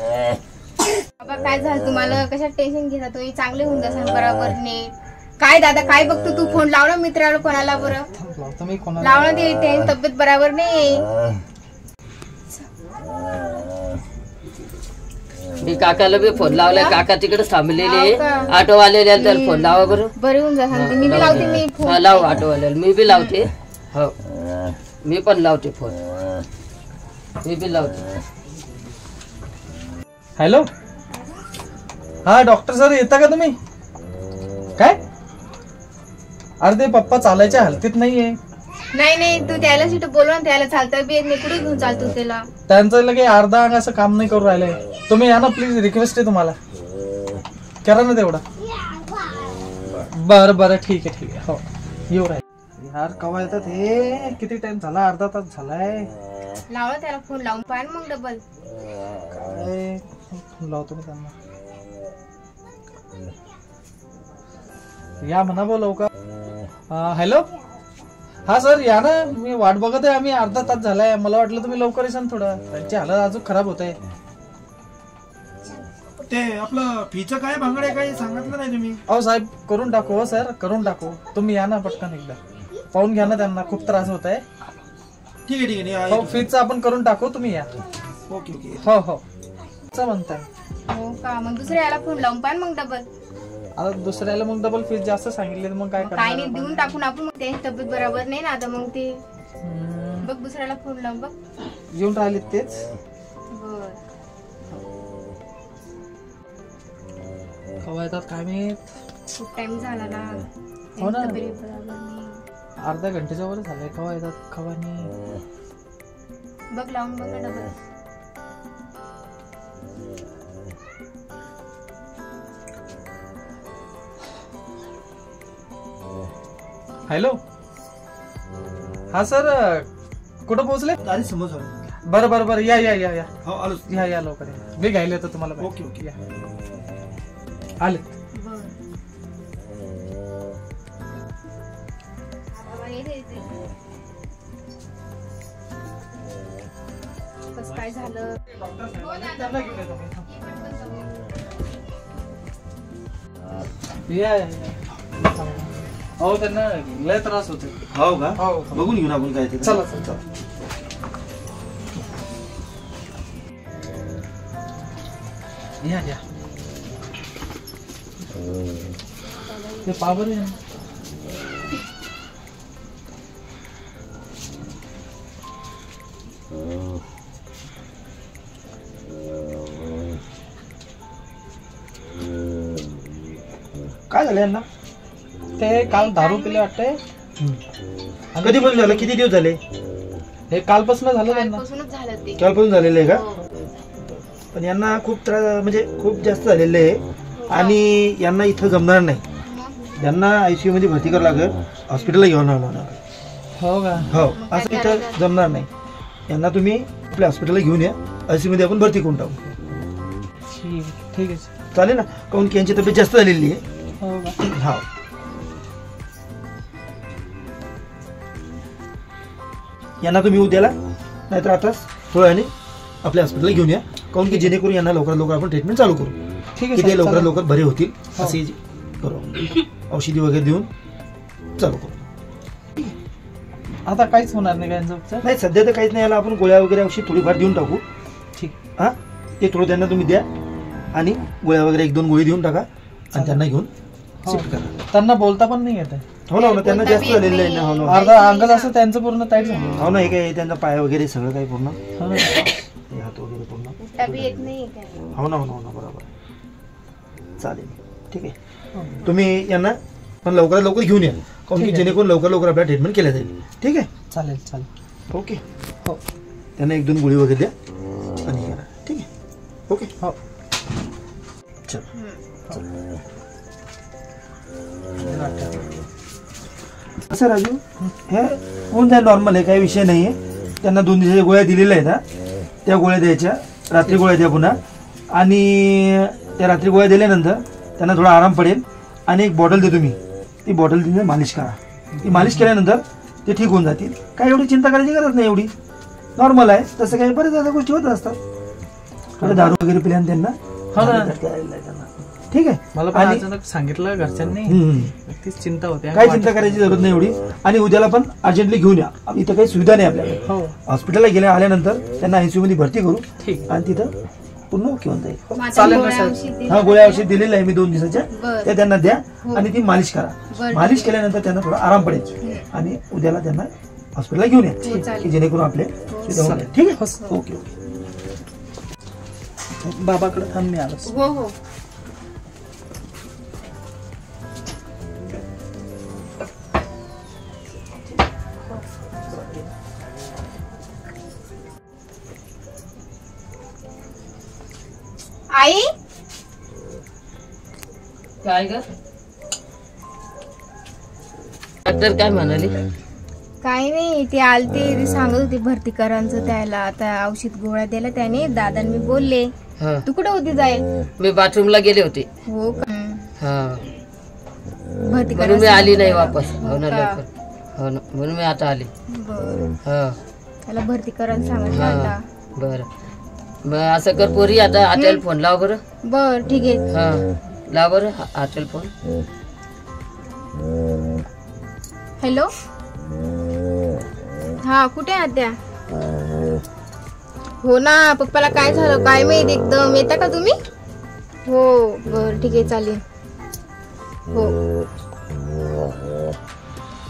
बाबा काय झालं तुम्हाला कशा टेन्शन घेता तुम्ही चांगले होऊन जासान बरोबर नीट काय दादा काय बघतो तू फोन लाव ना मित्राला कोणाला बरं लावतो मी कोणाला लावणं ते तब्येत बरोबर नाही मी काकाला बी फोन लावलाय काका तिकडेच थांबलेले हो का? ऑटोवालेल्या त्याला फोन लावा बरं बरे होऊन जासान मी बी लावते मी फोन हा लाव ऑटोवाल्याला मी बी लावते हो मी पण लावते फोन मी बी लावते हॅलो हा डॉक्टर सर येता का तुम्ही काय अरे ते पप्पा चालायच्या हालतीत नाहीये नाही नाही तू त्याला तिथं बोलव ना त्याला चालतं बी येत नाही कुठे घेऊन चालतो त्याला त्यांचं लगे अर्धा अंग असं काम नाही करू राहिलंय तुम्ही या ना प्लीज रिक्वेस्ट आहे तुम्हाला करा ना तेवढा बरं बरं ठीक आहे हो येऊ राहील यार कवा येतात हे किती टाइम झाला अर्धा तास झालाय लाव ना त्याला फोन लावून पाय ना मग डबल काय फोन लावतो मी त्यांना या म्हणा बोलव का हॅलो हा सर या ना मी वाट बघत आहे आम्ही अर्धा तास झालाय मला वाटलं तुम्ही लवकर येसान थोडं त्यांची हालत अजून खराब होत आहे ते आपलं फीचं काय भांगड आहे काही सांगितलं नाही तुम्ही अहो साहेब करून टाकू हो सर करून टाकू तुम्ही या ना पटकन एकदा पाहून घ्या ना त्यांना खूप त्रास होत आहे ठीक आहे हो फीचं आपण करून टाकू तुम्ही या ओके ओके हो हो असं म्हणताय हो का मग दुसऱ्या याला फोन लावून पाय मग डबल आता दुसऱ्याला मग डबल फीस जास्त सांगितले मग काय काय करणार नाही देऊन टाकून आपण मग त्याची तब्येत बरोबर नाही ना आता मग ते हम्म, बघ दुसऱ्याला फोन लावून बघ येऊन राहिले तेच बर कवा येतात काय माहित खूप टाइम झाला ना हो ना. तब्येत बरोबर नाही अर्ध्या घंटेच्या वर झालंय कवा येतात कवा नाही बघ लावून बघ ना डबल हॅलो हा सर कुठं पोहोचले आधी समज आलं. बरं बरं बरं या या या या हो आलो या लवकर या मी घ्यायला येतो तुम्हाला बाहेर. Okay, okay. या आले बर कसं काय झालं त्यांना घेऊन येतो मी. या या या. हो त्यांना लय त्रास होते हो का हो हो. बघून घेऊन आपण काय ते चला चला चला या या ते पावर आहे ना. काय झालं यांना ते काल दारू पिले वाटते कधी पण झालं किती दिवस झाले हे कालपासून झालं त्यांना कालपासूनच झालं ते कालपासून झालेलं आहे का हो. पण यांना खूप त्रास म्हणजे खूप जास्त झालेलं आहे आणि यांना इथं जमणार नाही त्यांना ICU मध्ये भरती करावं लागेल, हॉस्पिटलला घेऊन यावं लागेल. हो का? हो, असं इथं जमणार नाही. यांना तुम्ही आपल्या हॉस्पिटलला घेऊन या, ICU मध्ये आपण भरती करून टाकू. ठीक आहे. चालेल ना, काऊन की यांची तब्येत जास्त झालेली आहे. हो का? हा, यांना तुम्ही उद्याला नाहीतर आताच थोड्या वेळाने आपल्या हॉस्पिटलला घेऊन या, काऊन की जेणेकरून यांना लवकरात लवकर आपण ट्रीटमेंट चालू करू. ठीक आहे की ते साहेब, लवकरात चालेल. लवकर बरे होतील असे करू. औषधी वगैरे देऊन चालू करू. आता काहीच होणार नाही का यांचा उपचार? नाही, सध्या तर काहीच नाही. याला आपण गोळ्या वगैरे औषध थोडीफार देऊन टाकू. ठीक. हा, ते थोडं त्यांना तुम्ही द्या आणि गोळ्या वगैरे 1-2 गोळी देऊन टाका आणि त्यांना घेऊन शिफ्ट करा. त्यांना बोलता पण नाही येत आहे. हो ना, त्यांना जास्त झालेलं आहे ना. हो ना, अर्धा अंगच असं त्यांचं पूर्ण टाईट झालं. हो ना, हे काय त्यांचा पाय वगैरे सगळं काही पूर्ण, हो ना. हे हात वगैरे पूर्ण. तब्येत येत नाही काय. हो ना, बरोबर. चालेल, ठीक आहे. तुम्ही यांना पण लवकरात लवकर घेऊन या, काऊन की जेणेकरून लवकर लवकर आपल्या ट्रीटमेंट केल्या जाईल. ठीक आहे. चालेल. ओके. हो. त्यांना 1-2 गोळी वगैरे द्या आणि हे करा. ठीक आहे. ओके. हो. चल. असं राजू, हे होऊन जाईल, नॉर्मल आहे, काही विषय नाही आहे. त्यांना 2 दिवसाच्या गोळ्या दिलेल्या आहेत. त्या गोळ्या द्यायच्या, रात्री गोळ्या द्या पुन्हा. आणि त्या रात्री गोळ्या दिल्यानंतर त्यांना थोडा आराम पडेल आणि एक बॉटल देतो मी, ती बॉटल तिने मालिश करा. ती मालिश केल्यानंतर ते ठीक होऊन जातील. काय एवढी चिंता करायची गरज नाही, एवढी नॉर्मल आहे. तसं काही बरेच अशा गोष्टी होत असतात. थोडं दारू वगैरे पिल्याने त्यांना ठीक आहे. मला पण अचानक सांगितलं घरच्यांनी, तीच चिंता होते. काही चिंता करायची जरूरत नाही एवढी. आणि उद्याला पण अर्जंटली घेऊन या. इथं काही सुविधा नाही आपल्याकडे. हो. हॉस्पिटलला आल्यानंतर त्यांना ICU मध्ये भरती करू. ठीक. आणि तिथं पूर्ण ओके होऊन जाईल. चालेल ना साहेब. हा, गोळ्या औषध दिलेलं आहे मी 2 दिवसाच्या, बरं. त्या त्यांना द्या आणि ती मालिश करा. बरं. मालिश केल्यानंतर त्यांना थोडा आराम पडेल आणि उद्याला त्यांना हॉस्पिटलला घेऊन या, की जेणेकरून आपले सुविधा होईल. ठीक आहे. ओके. बाबाकडे थांब, मी आलो. हो. आई काय ग? डॉक्टर काय म्हणाले? काही नाही, ती आलती, ती सांगत होती भरतीकरांचं त्याला आता औषध गोळ्या दिला त्याने. दादा मी बोलले. हा. तू कुठे होती जाईल? मी बाथरूमला गेले होते. हो का? हा, भरती म्हणून मी आली नाही वापस. हो ना, लवकर. हो ना, म्हणून मी आता आली. बरं. हा. त्याला भरती करायला सांगितलं हा. आता. बरं, मग असं कर पोरी, आता आत्याला फोन लाव बरं. बर ठीक आहे. हा, लाव बरं आत्याला फोन. हॅलो. हा, कुठे आहे आत्या? हो ना, पप्पाला काय झालं काय माहित एकदम. येता का तुम्ही? हो बर ठीक आहे, चालेल. हो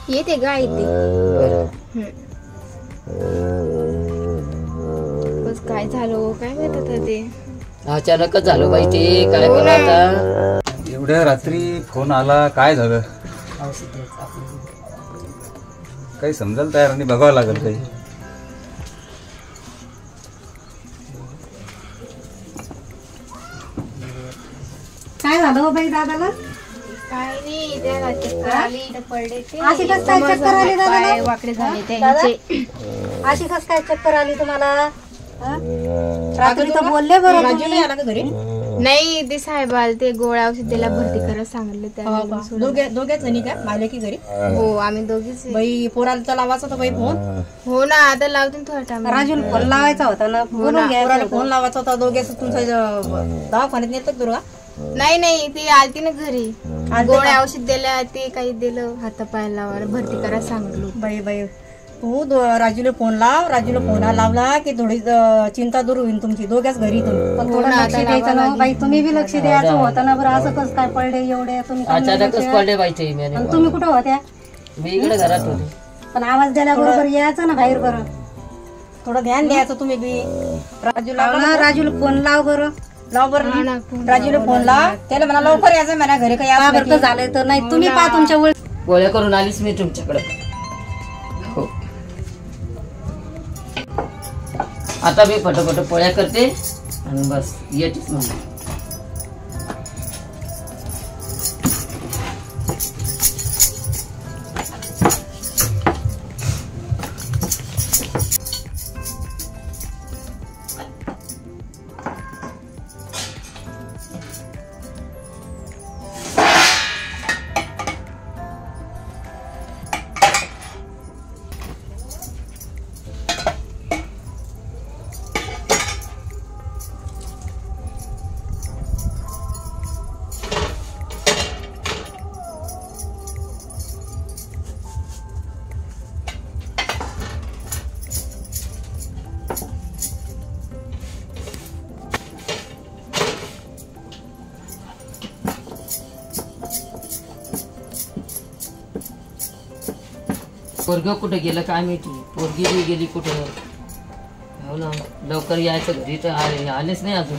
येते गा, येते. बस काय झालं काय माहित आता ते. अचानकच झालं बाई ते, काय हो करू ना. आता. एवढ्या रात्री फोन आला, काय झालं काही समजायला तयार नाही, बघावं लागेल काही. काय झालं हो बाई दादाला? काय नाही, त्या चक्कर आली, इथं पडले ते. अशी कसं काय चक्कर आली दादाला? पाय वाकडे झाले दादा? त्यांचे. अशी कस काय चक्कर आली तुम्हाला? रात्री तर बोलले बरं तुम्ही. नाही, ते साहेब आले, ते गोळ्या औषध त्याला भरती करायला सांगितलं त्याला. दोघ्याच जणी का माझ्या की घरी? हो, आम्ही दोघीच आहे. बाई पोराला लावायचा होता बाई फोन. हो ना, आता लावते थोडा टाइम. राजूला फोन लावायचा होता ना, बोलून घ्यायचं पोराला होतं. फोन लावायचा होता. दोघेच तुमच्या दवाखान्यात नेतात दुर्गा. नाही, ती आलती ना घरी. गोळ्या औषध दिल्या, ते काही दिलं हातापाय लावायला, भरती करायला सांगितलं. बाई तू राजूला फोन लाव. राजूला फोन लावला की थोडी चिंता दूर होईल तुमची. दोघ्याच घरी तुम्ही पण थोडं लक्ष द्यायचं ना बाई, तुम्ही बी लक्ष द्यायचं होतं ना. बरं असं कसं काय पडले एवढे तुम्ही? अचानकच पडले बाई ते. आणि तुम्ही कुठं होत्या? मी इकडे घरात होते. पण आवाज द्यायला यायचं ना बाहेर. बरं थोडं ध्यान द्यायचं तुम्ही बी. राजूला फोन लाव बरं. लाव बरं राजूला फोन लाव. त्याला म्हणा लवकर यायचं म्हणा घरी. काही झालंय तर नाही, तुम्ही पहा तुमच्या वेळ. गोळ्या करून आलीच मी तुमच्याकडे. हो, आता मी फटाफट पोळ्या करते आणि बस येतेच म्हणून. पोरग कुठे गेलं काय माहिती, पोरगी बी गेली कुठं. हो ना, लवकर यायचं घरी तर आलेच नाही अजून.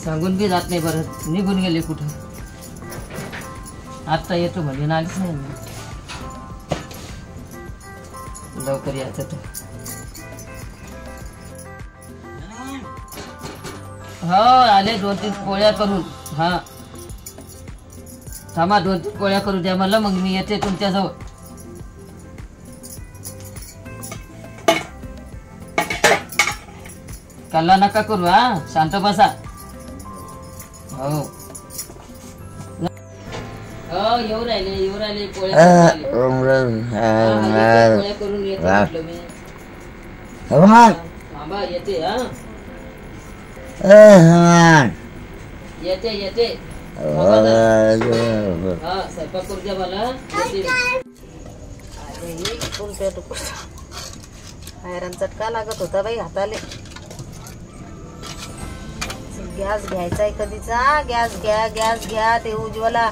सांगून बी जात नाही, बरं निघून गेले कुठं. आत्ता येतो म्हणजे आलीच नाही. लवकर यायचं तर. हो आले 2-3 पोळ्या करून. हा थांबा 2-3 पोळ्या करू द्या मला, मग मी येते तुमच्याजवळ. कल्ला नका करू, हा शांत बसा. हो हो येऊ राहिले पोळ्या करून येते म्हटलं मी. थांबा येते. हा येते हा स्वयंपाक करू द्या मला. हैराण चटका लागत होता बाई हाताले. गॅस घ्यायचाय कधीचा. गॅस घ्या. ते उज्ज्वला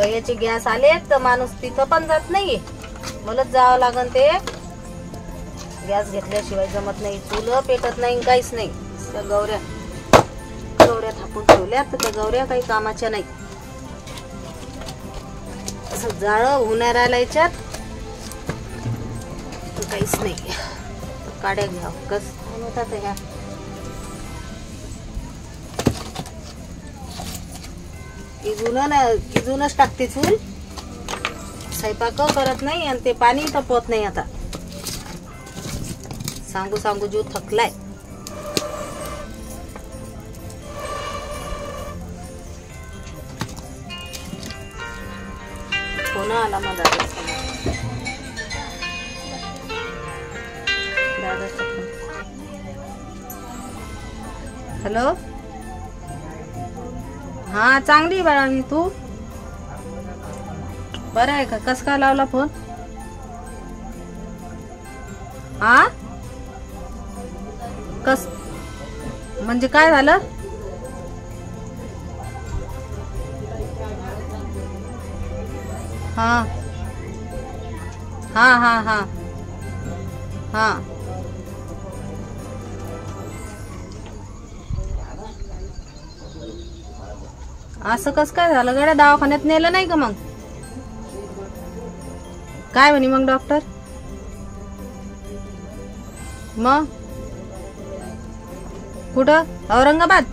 याचे गॅस आलेत तर माणूस तिथं पण जात नाही. मलाच जावं लागन. ते गॅस घेतल्याशिवाय जमत नाही. चुलं पेटत नाही, काहीच नाही. त्या गौऱ्या थापून ठेवल्या तर त्या गौऱ्या काही कामाच्या नाही. असं जाळ होणार राहिला याच्यात तर काहीच नाही. काड्या घ्या कस म्हणतात ह्या. इजूनच टाकते चूल. स्वयंपाक करत नाही आणि ते पाणी तपवत नाही. आता सांगू जीव थकलाय. फोन आला मला दादाचा फोन. हॅलो. हा चांगली बाळा मी. तू बरं आहे का? कस काय लावला फोन? हा कस म्हणजे काय झालं? हा हा हा हा हा असं कस काय झालं गड्या? दवाखान्यात नेलं नाही का मग? काय म्हणे मग डॉक्टर? मग कुठं? औरंगाबाद?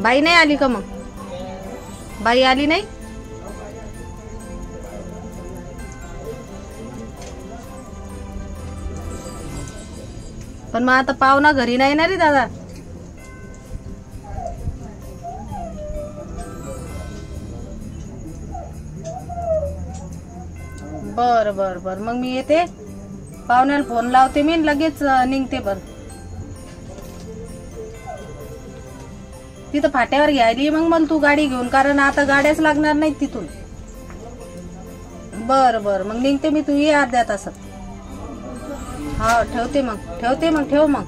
बाई नाही आली का मग? बाई आली नाही? पण मग आता पाहुणा घरी नाही ना रे दादा. बर बर बर मग मी येते. पाहुण्याला फोन लावते मी लगेच निघते. बर तिथं फाट्यावर घ्यायली मग मला तू गाडी घेऊन, कारण आता गाड्याच लागणार नाहीत तिथून. बर बर मग निघते मी. तू ये अर्ध्या तासात. हा ठेवते मग. ठेव मग.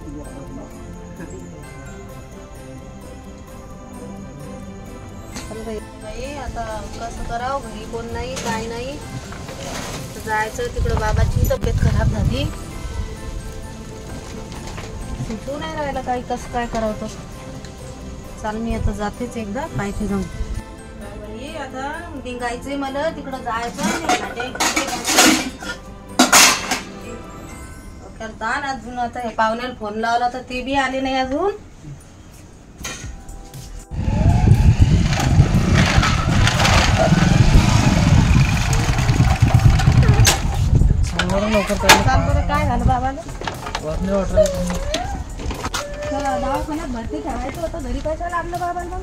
आता कसं करावं? घरी कोण नाही, काय नाही. जायचं तिकडं. बाबाची तब्येत खराब झाली. सुचू नाही राहिलं काही कसं काय करावं. तर चाल मी आता जातेच एकदा पायथी जाऊन. आता निघायचंय मला. तिकडं जायचं. अजून आता हे पाहुण्याला फोन लावला तर ते बी आले नाही अजून. काय झालं बाबाला? दवाखान्यात भरती ठेवायचं होतं. घरी पैसा लागलं बाबाला.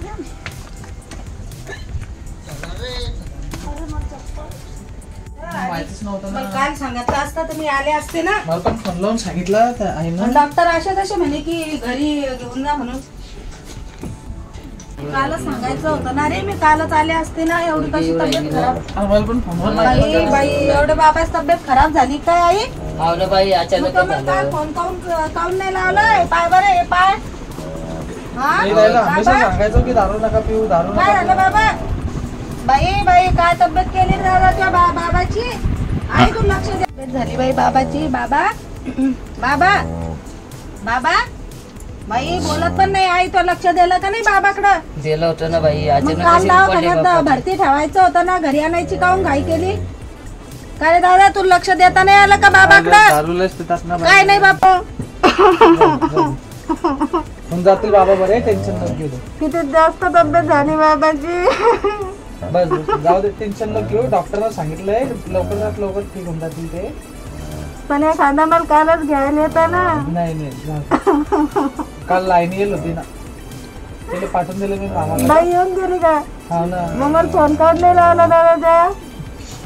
मग काल सांगितलं असतं तर मी आले असते ना. मला पण फोन लावून सांगितलं. डॉक्टर असे तसे म्हणे की घरी घेऊन जा म्हणून. कालच सांगायचं होतं ना रे. मी कालच आले असते ना. एवढी कशी तब्येत खराब? बाई एवढे बाबाची तब्येत खराब झाली काय आई? बाई अचानक काल फोन काऊन नाही लावलाय? पाय बरं हे पाय हा? मी त्याला हमेशा बाबा? सांगायचो की दारू नका पिऊ, दारू काय नका झालं बाबा? बाई काय तब्येत केली तुझ्या बाबाची? आई तू लक्ष दे. तब्येत झाली बाई बाबाची. बाबा बाई बोलत पण नाही. आई तो लक्ष दिलं का नाही बाबाकडं? दिलं होतं ना बाई, मग अचानक काल कशी पडली दवाखान्यात बाप्पा. भरती ठेवायचं होतं ना, घरी आणायची काऊन घाई केली? काय रे दादा तू लक्ष देता नाही आलं का बाबाकडं? दारूलाच पितात ना काय नाही बापा. होऊन जातील बाबा बरे, टेन्शन नको घेऊ. किती जास्त तब्येत झाली बाबाची. बस बस, जाऊ दे, टेन्शन नको घेऊ. डॉक्टरला सांगितलंय लवकरात लवकर ठीक होऊन जातील ते. पण एखादा मला कालच घ्यायला येता ना. नाही जाऊ दे. काल लाईन येईल होती ना, तिला पाठवून दिलं मी मामाला. बाई येऊन गेली का? हा ना, मग मला फोन काढ नाही लावला दादा.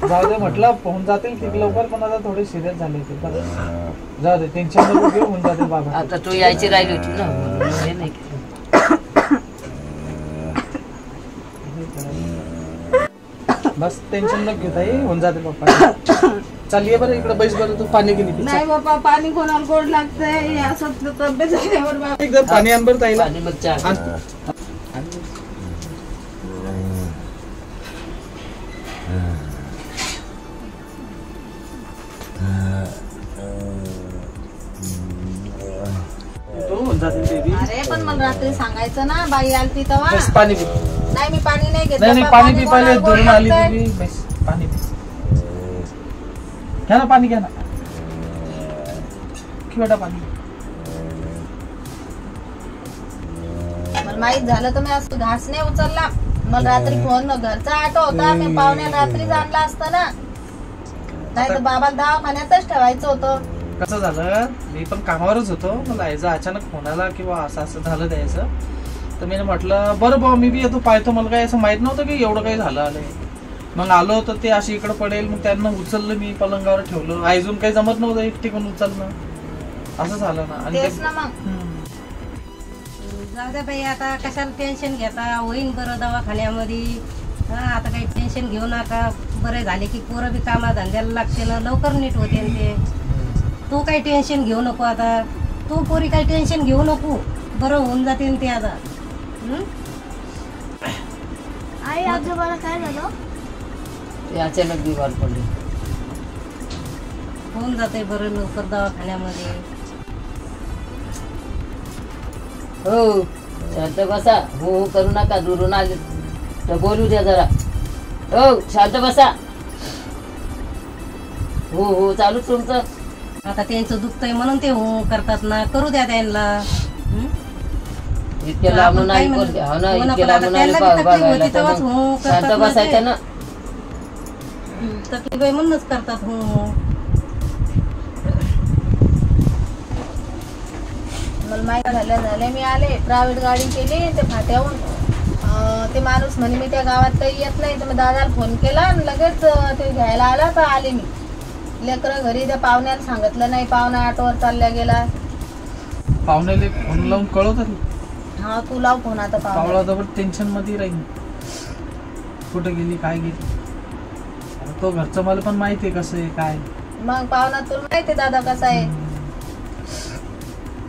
जाऊ दे म्हटलं, होऊन जातील ठीक लवकर, पण आता थोडे सिरियस झाले होते. बस जाऊ दे, टेन्शन नको घेऊ, होऊन जातील बाबा. आता तू यायची राहिली होती ना, म्हणून हे नाही केलं. बस टेन्शन नको घेऊ ताई, होऊन जाते पप्पा. चालिये बरं इकडे बैस, बरं तू पाणी घेऊन येते. नाही बाबा पाणी कोणाला गोड लागतंय असं तब्येत झाल्यावर बाबा. एकदम पाणी आण बरं ताईला. पाणी मग चहा. आण. होऊन जातील baby. अरे पण मला रात्री सांगायचं ना, बाई आलती तेव्हा. बस पाणी पी. नाही मी पाणी नाही घेत. नाही बाबा, पाणी पी, पहिले कोणाला गोड धरून आली लागतंय? बेबी. बस पाणी पी. घ्या ना पाणी, घ्या ना. की बेटा पाणी. मला माहित झालं तर मी असं घास नाही उचलला. मला रात्री फोन घरचा ऑटो होता, मी पाहुण्या रात्रीच आणला असता ना. नाही तर बाबाला दवाखान्यातच ठेवायचं होतं. कसं झालं, मी पण कामावरच होतो, मला यायचा अचानक फोन आला किंवा असं असं झालं द्यायचं. तर मी म्हटलं बरं भाऊ मी बी येतो पाहतो. मला काही असं माहित नव्हतं की एवढं काही झालं आलंय. मग आलो तर ते अशी इकडे पडेल, मग त्यांना उचललं मी, पलंगावर ठेवलं. आयजून काही जमत नव्हतं एकटी कोण उचलणं, असं झालं ना. आणि तेच ना मग. जाऊ द्या बाई, आता कशाला टेन्शन घेता, होईन बरं दवाखान्यामध्ये. हा आता काही टेन्शन घेऊ नका. बरे झाले की पोरं बी कामा धंद्याला लागते ना, लवकर नीट होते ना ते. तू काही टेन्शन घेऊ नको आता. तू पोरी काही टेन्शन घेऊ नको, बरं होऊन जाते ते आता. आई आजोबाला काय झालं? ते अचानक बिमार पडली. होऊन जाते बरं लवकर दवाखान्यामध्ये. हो शांत बसा. हो करू नका, दुरून आले तर बोलू द्या जरा. हो शांत बसा. हो चालूच तुमचं. आता त्यांचं दुखतंय म्हणून ते हो करतात ना, करू द्या त्यांना. इतक्या लांबून आपण काय आली म्हणू? कोण? हो ना, हो ना, इतक्या पण आता लांबून आली त्यांना बी तकलीफ बघायला होती तर तेव्हाच मग हो करतात शांत ना बसायचं ते. ना. तकलीफ आहे म्हणूनच करतात हो. मला माहित झाले मी आले, प्रायव्हेट गाडी केली ते फाट्याहून. ते माणूस म्हणे मी त्या गावात काही येत नाही, तर मी दादाला फोन केला आणि लगेच ते घ्यायला आला तर आले मी. लेकरं घरी त्या पाहुण्याला सांगितलं नाही, पाहुणा ऑटोवर चालल्या गेला. पाहुण्याला फोन लावून कळवतात. हा तू लाव फोन आता पाहुणा. पावला तर टेन्शन मध्ये राहील, कुठे गेली काय गेली. तो घरचं मला पण माहिती आहे कसं आहे काय. मग पाहुणा तुला माहिती दादा कसा आहे.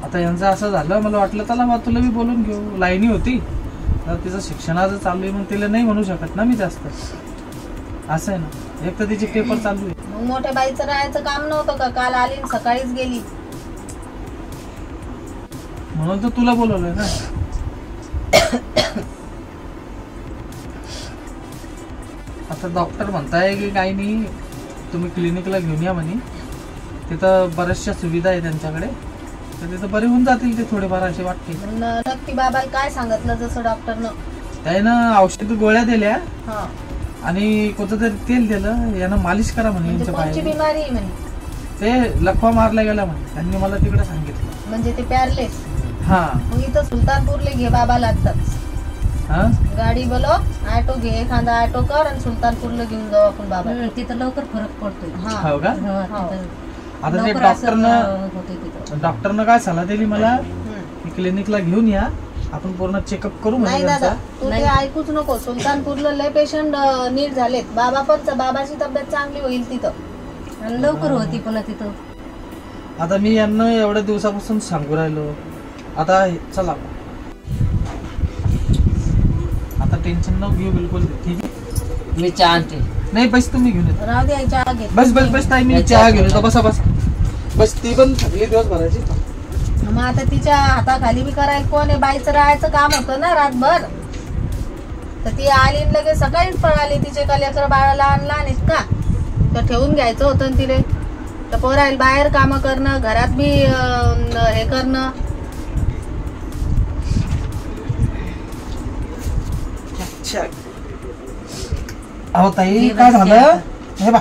आता यांचं असं झालं, मला वाटलं चला बा तुला बी बोलून घेऊ. लाईनी होती तर तिचं शिक्षणाचं चालू आहे, मग तिला नाही म्हणू शकत ना मी जास्त. असं आहे ना, एक तर तिचे पेपर चालू आहे. मग मोठ्या बाईचं राहायचं काम नव्हतं का? काल आली आणि सकाळीच गेली. म्हणून तर तुला बोलवलंय ना. आता डॉक्टर म्हणताय की काही नाही, तुम्ही क्लिनिकला घेऊन या म्हणे. तिथं बऱ्याचशा सुविधा आहे त्यांच्याकडे, तर तिथं बरे होऊन जातील ते थोडेफार असे वाटते. नक्की बाबाला काय सांगितलं जसं डॉक्टरनं? त्यानं औषध गोळ्या दिल्या हा आणि कोणतं तरी तेल दिलं, यानं मालिश करा म्हणे म्हणजे यांच्या कोणची पायाला. बिमारी आहे म्हणे? ते लखवा मारला गेला म्हणे, त्यांनी मला तिकडे सांगितलं. म्हणजे ते प्यारलेस. हा मग इथं सुलतानपूरला घे बाबाला आत्ताच. हा गाडी बोलव, ऑटो घे, एखादा ऑटो कर आणि सुलतानपूरला घेऊन जाऊ आपण बाबा. तिथं लवकर फरक पडतोय. हो का? हा, तिथं आता ते लवकर असं होतंय तिथं. डॉक्टरनं काय सल्ला दिली मला, क्लिनिकला घेऊन या, आपण पूर्ण चेकअप करू नाही म्हणजे दादा तू ते ऐकूच नको. सुलतानपूरला लय पेशंट नीट झालेत. बाबाची तब्येत चांगली होईल तिथं आणि लवकर होती पुन्हा तिथं. आता मी यांना एवढ्या दिवसापासून सांगू राहिलो. आता चला टेन्शन न घेऊ बिलकुल ठीक आहे. मी चहा आणते. नाही बस तुम्ही घेऊन येतो. राहू दे चहा घे. बस बस बस ताई मी चहा घेऊन येतो. बसा बस बस. ती पण थकली दिवसभराची. मग आता तिच्या हाताखाली बी करायला कोण आहे? बाईचं राहायचं काम होतं ना रातभर. तर ती आली लगेच सकाळीच पळाली. तिचे का लेकर बाळा लहान लहान आहेत का? तर ठेवून घ्यायचं होतं ना तिले. तर पोरायला बाहेर कामं करणं, घरात बी हे करणं. अहो ताई काय झालं हे बा,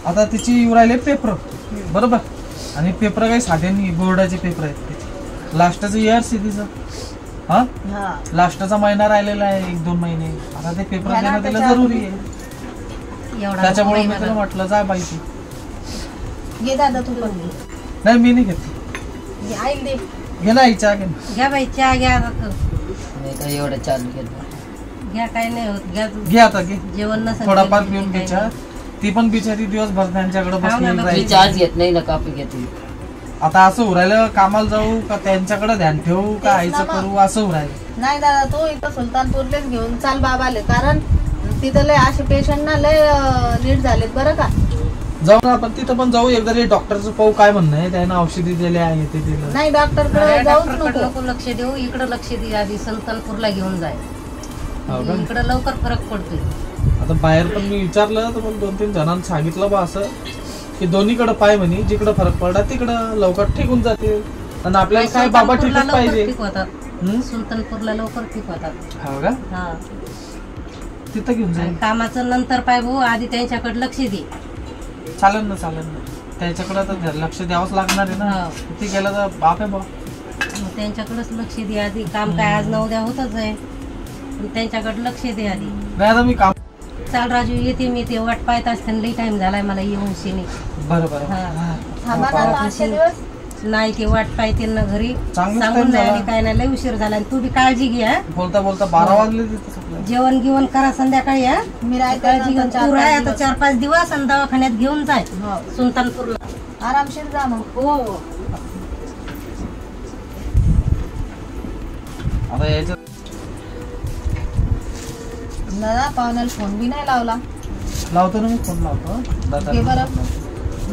आता तिची येऊ राहिले पेपर बरोबर. आणि पेपर काही साधे नाही, बोर्डाचे पेपर आहेत ते. लास्टचं इयर आहे तिचं. हा लास्टचा महिना राहिलेला आहे, 1-2 महिने. आता ते पेपर देणं तिला जरुरी आहे. त्याच्यामुळे मी तुला म्हटलं जा बाई ती. घे दादा तू पण. नाही मी नाही घेत. आईल दे. घे ना चहा घे. घ्या बाई चहा घ्या. नाही का एवढं चहा घेतो. घ्या काय नाही होत. घ्या घे आता घे. जेवण नसेल थोडाफार पिऊन घे चहा. ती पण बिचारी दिवसभर त्यांच्याकडे बसलेली मी राहील. चहाच घेत नाही ना, कॉफी घेते. आता असं उरायलं कामाला जाऊ का त्यांच्याकडे ध्यान ठेवू का आईचं करू असं उरायलं. नाही दादा तू इथं सुलतानपूरलेच घेऊन चाल बाबाले. कारण तिथं लय असे पेशंट ना लय नीट झालेत बरं का. जाऊ ना आपण तिथं पण जाऊ एकदा. डॉक्टरचं पाहू काय म्हणणं आहे. त्यानं औषधी दिल्या आहे ते दिलं. नाही डॉक्टरकडे जाऊच नको. लक्ष देऊ. इकडे लक्ष दे आधी. सुलतानपूरला घेऊन जाय. इकडे लवकर फरक पडतोय. आता बाहेर पण मी विचारलं तर मग 2-3 जणांना सांगितलं बा असं की दोन्हीकडे पाय म्हणे. जिकडे फरक पडला तिकडं लवकर ठीक होऊन जाते. आणि आपल्याला काय बाबा ठीकच पाहिजे. सुलतानपूरला लवकर ठीक होतात. हा का? हा तिथं घेऊन जाईल. कामाचं नंतर पाय भाऊ, आधी त्यांच्याकडे लक्ष दे. चालेल ना चालेल ना. त्याच्याकडे तर लक्ष द्यावंच लागणार आहे ना. तिथे गेलं तर बाप आहे बा. त्यांच्याकडेच लक्ष दे आधी. काम काय आज न उद्या होतच आहे. त्यांच्याकडे लक्ष दे आधी. नाही आता मी काम. चाल राजू येते मी. ते वाट पाहत असते. लई टाइम झालाय मला येऊन शिनी. बरं बरं. नाही ते वाट पाहते ना घरी. चांगलंच सांगून time नाही झाला. आली काय नाही. लई उशीर झाला. तू बी काळजी घे. बोलता बोलता 12 वाजले तिथे. जेवण गिवण करा संध्याकाळी. मी काळजी घेऊन तू राह आता 4-5 दिवस. आणि दवाखान्यात घेऊन जाय सुलतानपूरला. आरामशीर जा मग. हो आता यायचं. दादा पाहुण्याला फोन बी नाही लावला. लावतो ना मी फोन लावतो. घे बरं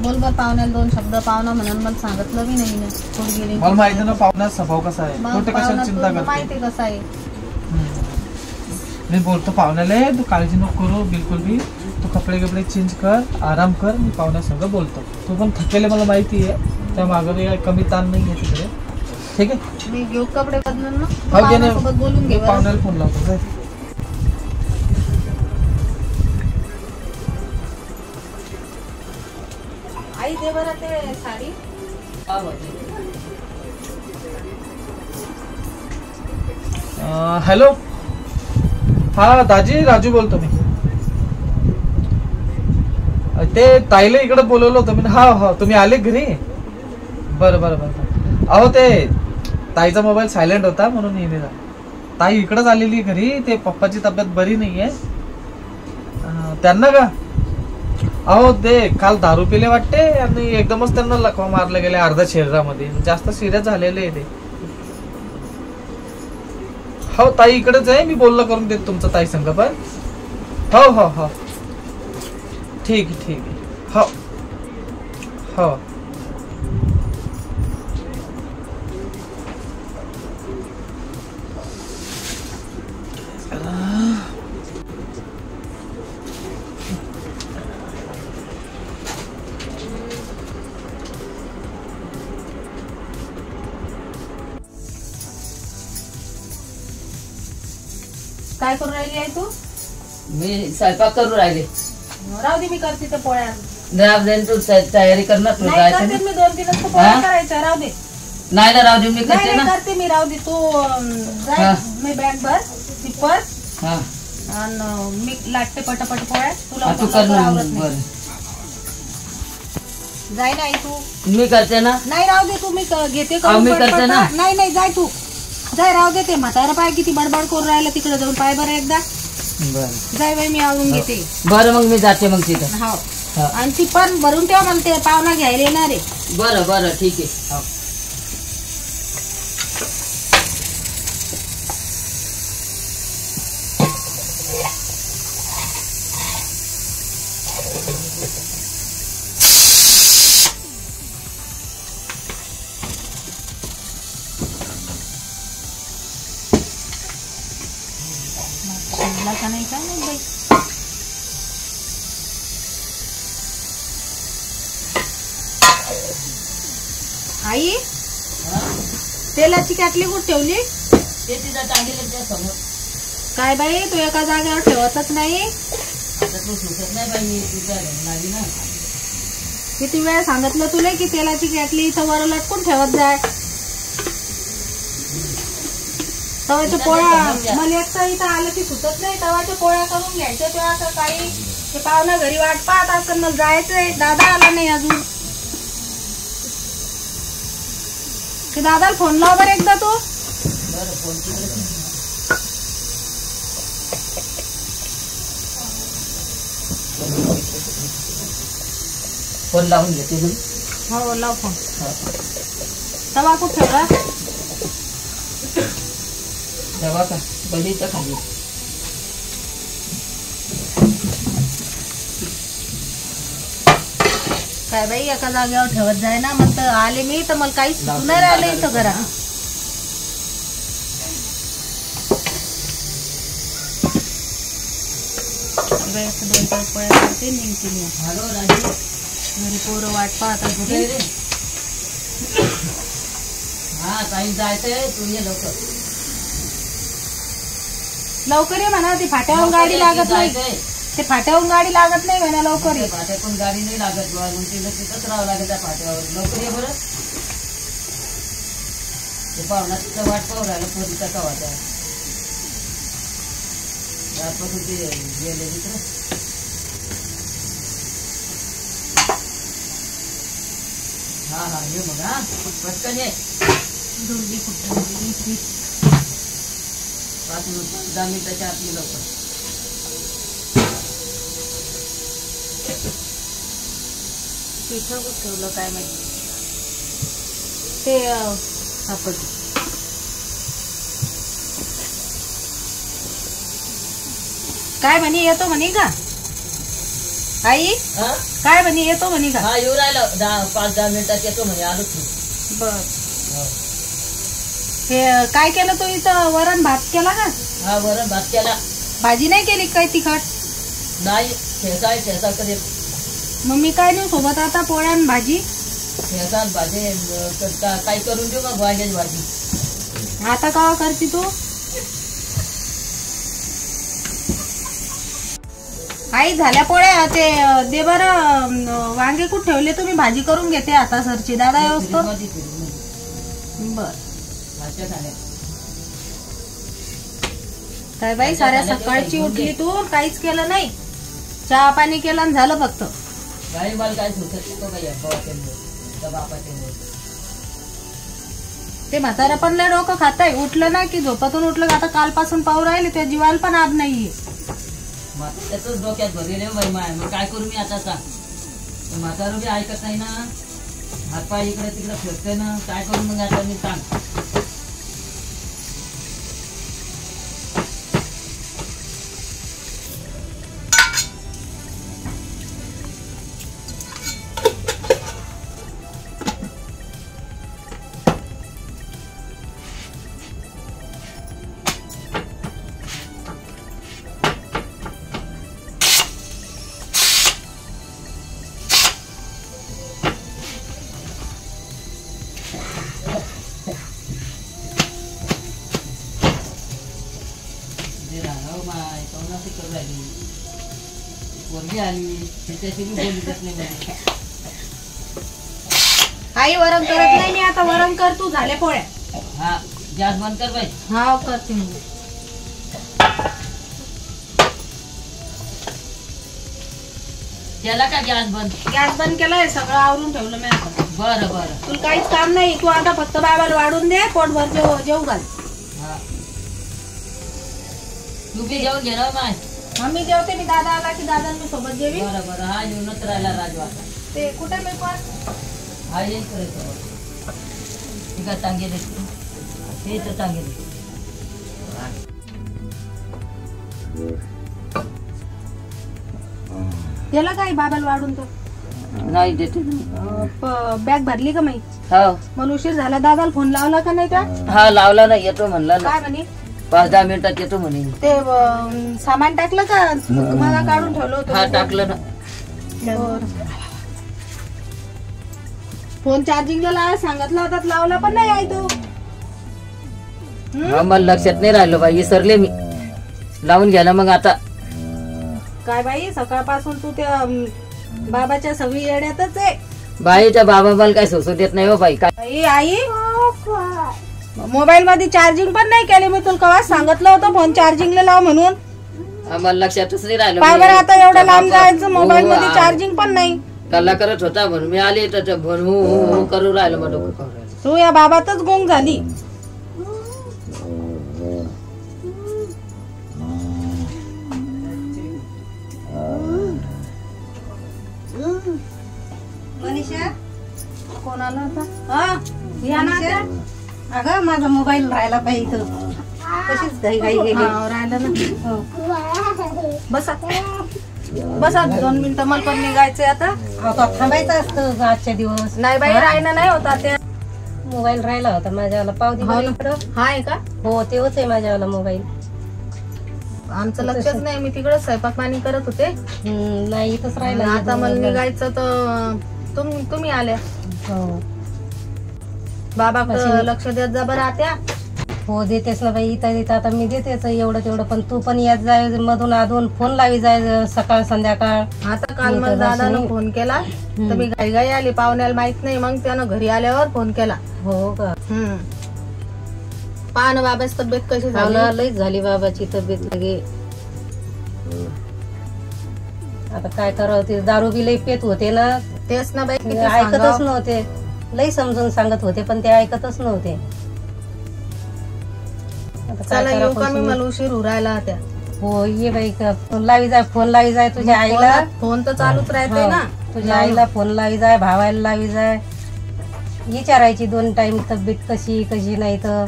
बोल बरं पाहुण्याला 2 शब्द. पाहुणा म्हणून मला सांगितलं बी नाही ना कुठे गेली. मला माहिती ना पाहुण्याचा स्वभाव कसा आहे. कुठे कशाला चिंता करते माहिती कसा आहे. मी बोलतो पाहुण्याला तू काळजी नको करू बिलकुल बी. तू कपडे चेंज कर, आराम कर. मी पाहुण्यासंग बोलतो. तू पण थकलेले मला माहिती आहे. त्या मागे कमी ताण नाही आहे तिकडे. ठीक आहे मी घेऊ कपडे बदलून ना. पाहुण्यासोबत बोलून घे. पाहुण्याला फोन लावतो. आई दे बरं ते साडी. हॅलो. हा दाजी राजू बोलतो मी. ते ताईला इकडे बोलवलं होतं मी. हा तुम्ही आले घरी. बरं बरं बरं. अहो ते ताईचा मोबाईल सायलेंट होता म्हणून येणे झाला. ताई इकडंच आलेली घरी. ते पप्पाची तब्येत बरी नाहीये त्यांना का. अहो ते काल दारू पिले वाटते आणि एकदमच त्यांना लकवा मारले गेले अर्ध्या शरीरामध्ये. जास्त सिरियस झालेले आहे ते. हो ताई इकडेच आहे. मी बोलणं करून देत तुमचं ताई संग पण. हो हो हो ठीक आहे ठीक आहे. हो हो काय करून राहिली आहे तू. मी स्वयंपाक करू राहिले. राहू दे मी करते त्या पोळ्या. राहू दे तू तयारी कर ना. तू नाही करते मी 2-3 पोळ्या करायच्या. राहू दे. नाही ना राहू दे मी करते ना. करते मी. राहू दे तू जाय. मी बॅग भर टिप्पर. आणि मी लाटते पटापट पोळ्या. तुला तू कर ना. बरं जाय नाही तू. मी करते ना. नाही राहू दे तू. मी घेते मी करते ना. नाही जाय तू. जाय राहू दे. ते म्हातारा पाय किती बडबड करून राहिलं. तिकडे जाऊन पाय बरं एकदा. बरं जाय बाई मी आवरून घेते. बरं मग मी जाते मग तिथं. हो आणि ती पण भरून ठेवा. मला ते पाहुणा घ्यायला येणार आहे. बरं बरं ठीक आहे. झाला का नाही काय नाही बाई. आई तेलाची कॅटली कुठे ठेवली? ते तिथं टांगेल त्या समोर. काय बाई तू एका जागेवर ठेवतच नाही. आता तू सुचत नाही बाई मी तुझ्या घरी ना. किती वेळ सांगितलं तुला की तेलाची कॅटली इथं वर लटकून ठेवत जाय. तवाच्या पोळ्या मला एक तर इथं आलं की सुचत नाही. तवाच्या पोळ्या करून घ्यायच्या तेव्हा असं काही ते पाहुणा घरी वाट पाहत असं मला जायचंय. दादा आला नाही अजून. ते दादाला फोन लाव बरं एकदा तू. बरं फोन फोन लावून घेते तुम्ही. हो लाव फोन. तवा कुठं ठेवला? तेव्हा का बलीचं खाली. काय बाई एका जागेवर ठेवत जाय ना. मग तर आले मी तर मला काही सुचून नाही राहिलं इथं घरात. दोन चार पोळ्या करते निघते मी. हॅलो राजू. घरी पोरं वाट पाहतात कुठे रे? हा काही जायचंय तू ये लवकर. लवकर ये म्हणा. ती फाट्यावर गाडी लागत नाही. ते फाट्यावर गाडी लागत नाही म्हणा. लवकर ये. फाट्यातून गाडी नाही लागत. तिला तिथंच राहावं लागेल त्या फाट्यावर. लवकर ये बरं. ते पाहुणा तिथं वाट पाहू राहिलं पोरीचा कवाचा. रातपासून ते गेले तिकडं. हा हा ये मग. हा पटकन ये. दुर्गी कुठं 5 मिनिटाच्या आत ये लवकर. पिठं कुठं ठेवलं काय माहिती. ते सापडलं. काय म्हणे येतो म्हणे का आई? काय म्हणे येतो म्हणे का? हा येऊ राहिलं. 5-10 मिनिटात येतो म्हणे. आलो तू. बर. हे काय केलं तू इथं? वरण भात केला का? हा वरण भात केला. भाजी नाही केली काय तिखट? नाही ठेचा करेल. मग मी काय नेऊ सोबत आता? पोळ्या आणि भाजी. ठेचा भाजी काय करून देऊ मग? वांग्याची भाजी. आता का करते तू? आई झाल्या पोळ्या. ते दे बरं. वांगे कुठे ठेवले तुम्ही? भाजी करून घेते आता सरची. दादा येऊस्तो. बर. काय बाई साऱ्या सकाळची उठली तू काहीच केलं नाही. चहा पाणी केलं आणि झालं फक्त. काही मला काय सुचत बापाच्या. ते म्हातारा पण लय डोकं खाताय. उठलं ना की झोपातून उठलं. आता कालपासून पाहू राहिले त्या जीवाला पण आब नाहीये. त्याच डोक्यात भरलेले बाई माय. मग काय करू मी आता सांग. म्हातारा बी ऐकत नाही ना. हातपाय इकडे तिकडे फिरते ना. काय करू मग आता मी सांग. आई वरण करत नाही मी आता. वरण कर तू. झाल्या पोळ्या. हा गॅस बंद कर बाई. हा करते मी. केला का गॅस बंद? गॅस बंद केलाय. सगळं आवरून ठेवलं मी आता. बरं बरं. तुला काहीच काम नाही. तू आता फक्त बाबाला वाढून दे. पोटभर जेवू घाल. तू बी जेवून घे ना माय. मी जेवते. मी दादा आला की दादा मी सोबत जेवी. बरं बरं. हा जेवणच राहिला राजू आता. ते कुठे मी पण हा येईल करायचं. ठीक आहे. टांगे देते ते तर टांगे देते. त्याला काय बाबाला वाढून तो नाही देते. बॅग भरली का माहिती? हो. मला उशीर झाला. दादाला फोन लावला का नाही का? हा लावला नाही. येतो म्हणला ना. काय म्हणे? 5-10 मिनिटात येतो म्हणे. ते सामान टाकलं का मला काढून ठेवलं हा होतं? टाकलं ना. फोन चार्जिंगला लावा सांगितलं होता, लावला पण नाही आहे तो. हा मला लक्षात नाही राहिलं बाई, विसरले मी. लावून घ्या ना मग आता. काय बाई सकाळपासून तू त्या बाबाच्या सवयी येण्यातच आहे. बाई त्या बाबा मला काय सोसू देत नाही हो बाई. काय बाई आई मोबाईल मध्ये चार्जिंग पण नाही केले मी तुला केव्हा सांगितलं होतं फोन चार्जिंगला लाव म्हणून. मला लक्षातच नाही राहिलं. काय बरं आता एवढं लांब जायचं मोबाईल मध्ये चार्जिंग पण नाही. कल्ला करत होता म्हणून मी आली तर म्हणून करू राहिलं मग डोकं खाऊ राहिलं. तू या बाबातच गुंग झाली. मनीषा कोण आला होता? या ना मनीषा? अगं माझा मोबाईल राहिला पाहिजे इथं. कशीच घाई घाई गेली. राहिला ना. बसा बसा 2 मिनिटं मला पण निघायचंय आता. थांबायचं असतं आजच्या दिवस. नाही बाई राहिना नाही होता ते. मोबाईल राहिला होता माझ्यावाला. पाव दे बरं इकडं. हाय का? हो तेच आहे माझ्यावाला मोबाईल. आमचं लक्षच नाही, मी तिकडे स्वयंपाक पाणी करत होते. नाही इथंच राहिला. आता मला निघायचं तर तुम्ही आल्या. हो बाबा लक्ष देत जा बरं आत्या. हो देतेस ना बाई. इथं आता मी देतेच एवढं तेवढं, पण तू पण यात जाय मधून अधून फोन लावी जाय सकाळ संध्याकाळ. आता काल मला दादानं फोन केला तर मी घाई घाई आली, पाहुण्याला माहित नाही. मग त्यानं घरी आल्यावर फोन केला. हो का? पहा ना बाबाची तब्येत कशी झाली. लईच झाली बाबाची तब्येत लगे. आता काय करावं, ते दारू बी लई पेत होते ना. तेच ना बाई ऐकतच नव्हते. लई समजून सांगत होते पण ते ऐकतच नव्हते. चला येऊ का मी, मला उशीर उरायला त्या. हो ये बाई फोन लावी जाय, फोन लावी जाय तुझ्या आईला. फोन तर चालूच राहते ना. तुझ्या आईला फोन लावी जाय, भावायला लावी जाय. विचारायची 2 टाइम तब्येत कशी कशी नाही तर.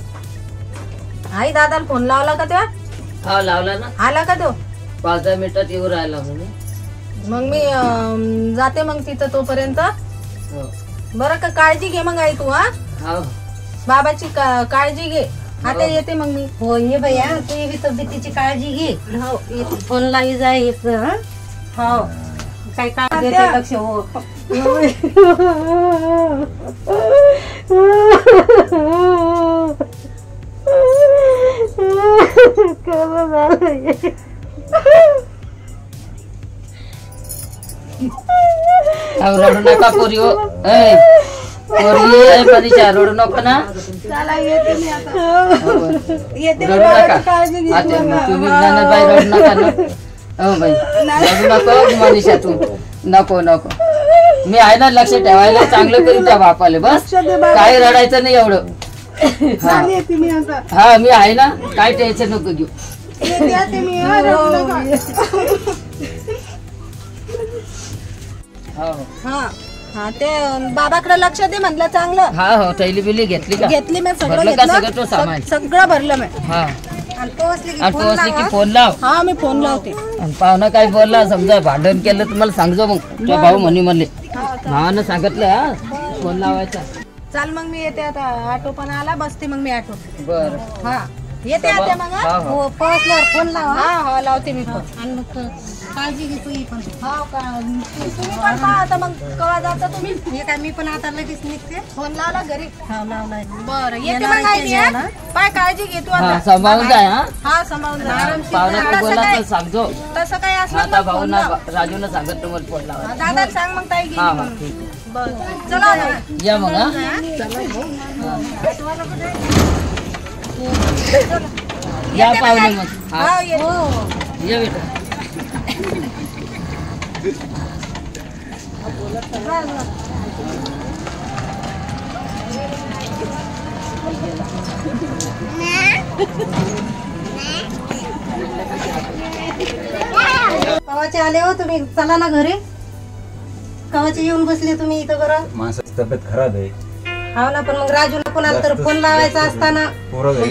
आई दादाला फोन लावला का तेव्हा? हा लावला ना. आला का तो? 5-10 मिनिटात येऊ राहिला म्हणे. मग मी जाते मग तिथं तोपर्यंत. बरं का काळजी घे मग आई तू. हा बाबाची काळजी घे. आता येते मग मी. हो ये बाई तू ही तब्येतीची काळजी घे. हो फोन लावी जाय. हो काय काळजी देते लक्ष. हो रडू नका पोरी. हो पोरी मनीषा रडू नको ना. चला येते मी आता. येते रडू नका. तुम्ही बाई रडू नका ना. हो बाई रडू नको मनीषा. तू नको नको. मी आहे ना लक्ष ठेवायला चांगलं करीन त्या बापाले. बस काही रडायचं नाही एवढं. हा मी आहे ना, काय टेन्शन नको घेऊ. हा ते बाबाकडे लक्ष दे म्हणलं चांगलं. हा हो थैली बिली घेतली का? घेतली मी. भरलं का सगळं तो सामान? सगळं भरलं मी. हा आणि पोहोचली की फोन लाव. हा मी फोन लावते. आणि पाहुणा काय बोलला समजा भांडण केलं तर मला सांगजो. मग तुझ्या भाऊ म्हणले भावानं सांगितलं हा फोन लावायचा. चाल मग मी येते आता. ऑटो पण आला, बसते मग मी ऑटो. बर हा येते आता मग. हो पोहोचल्यावर फोन लावा. हा हा लावते मी फोन. आणि मग काळजी घे तू पण. हो का? तुम्ही पण पहा आता मग केव्हा जाता तुम्ही. हे काय मी पण आता लगेच निघते. फोन लावला घरी. हा लावलाय. बरं येते मग आई मी. पाय काळजी घे तू आता. सांभाळून जाय. हा हा सांभाळून जा. पाहुणा बोला तर सांगजो. तसं काय असलं आता भाऊना राजूला सांगत तुम्हाला फोन लावा. दादा सांग मग ताई हा गेली हा मग. ठीक. बरं चला या मग. हा या पाहुणे मग. हा ये. या बेटा. कवाचे आले हो तुम्ही? चला ना घरी. कवाचे येऊन बसले तुम्ही इथं बरं? माणसाची तब्येत खराब आहे. हा ना पण मग राजूला कोणाला तर फोन लावायचा असताना.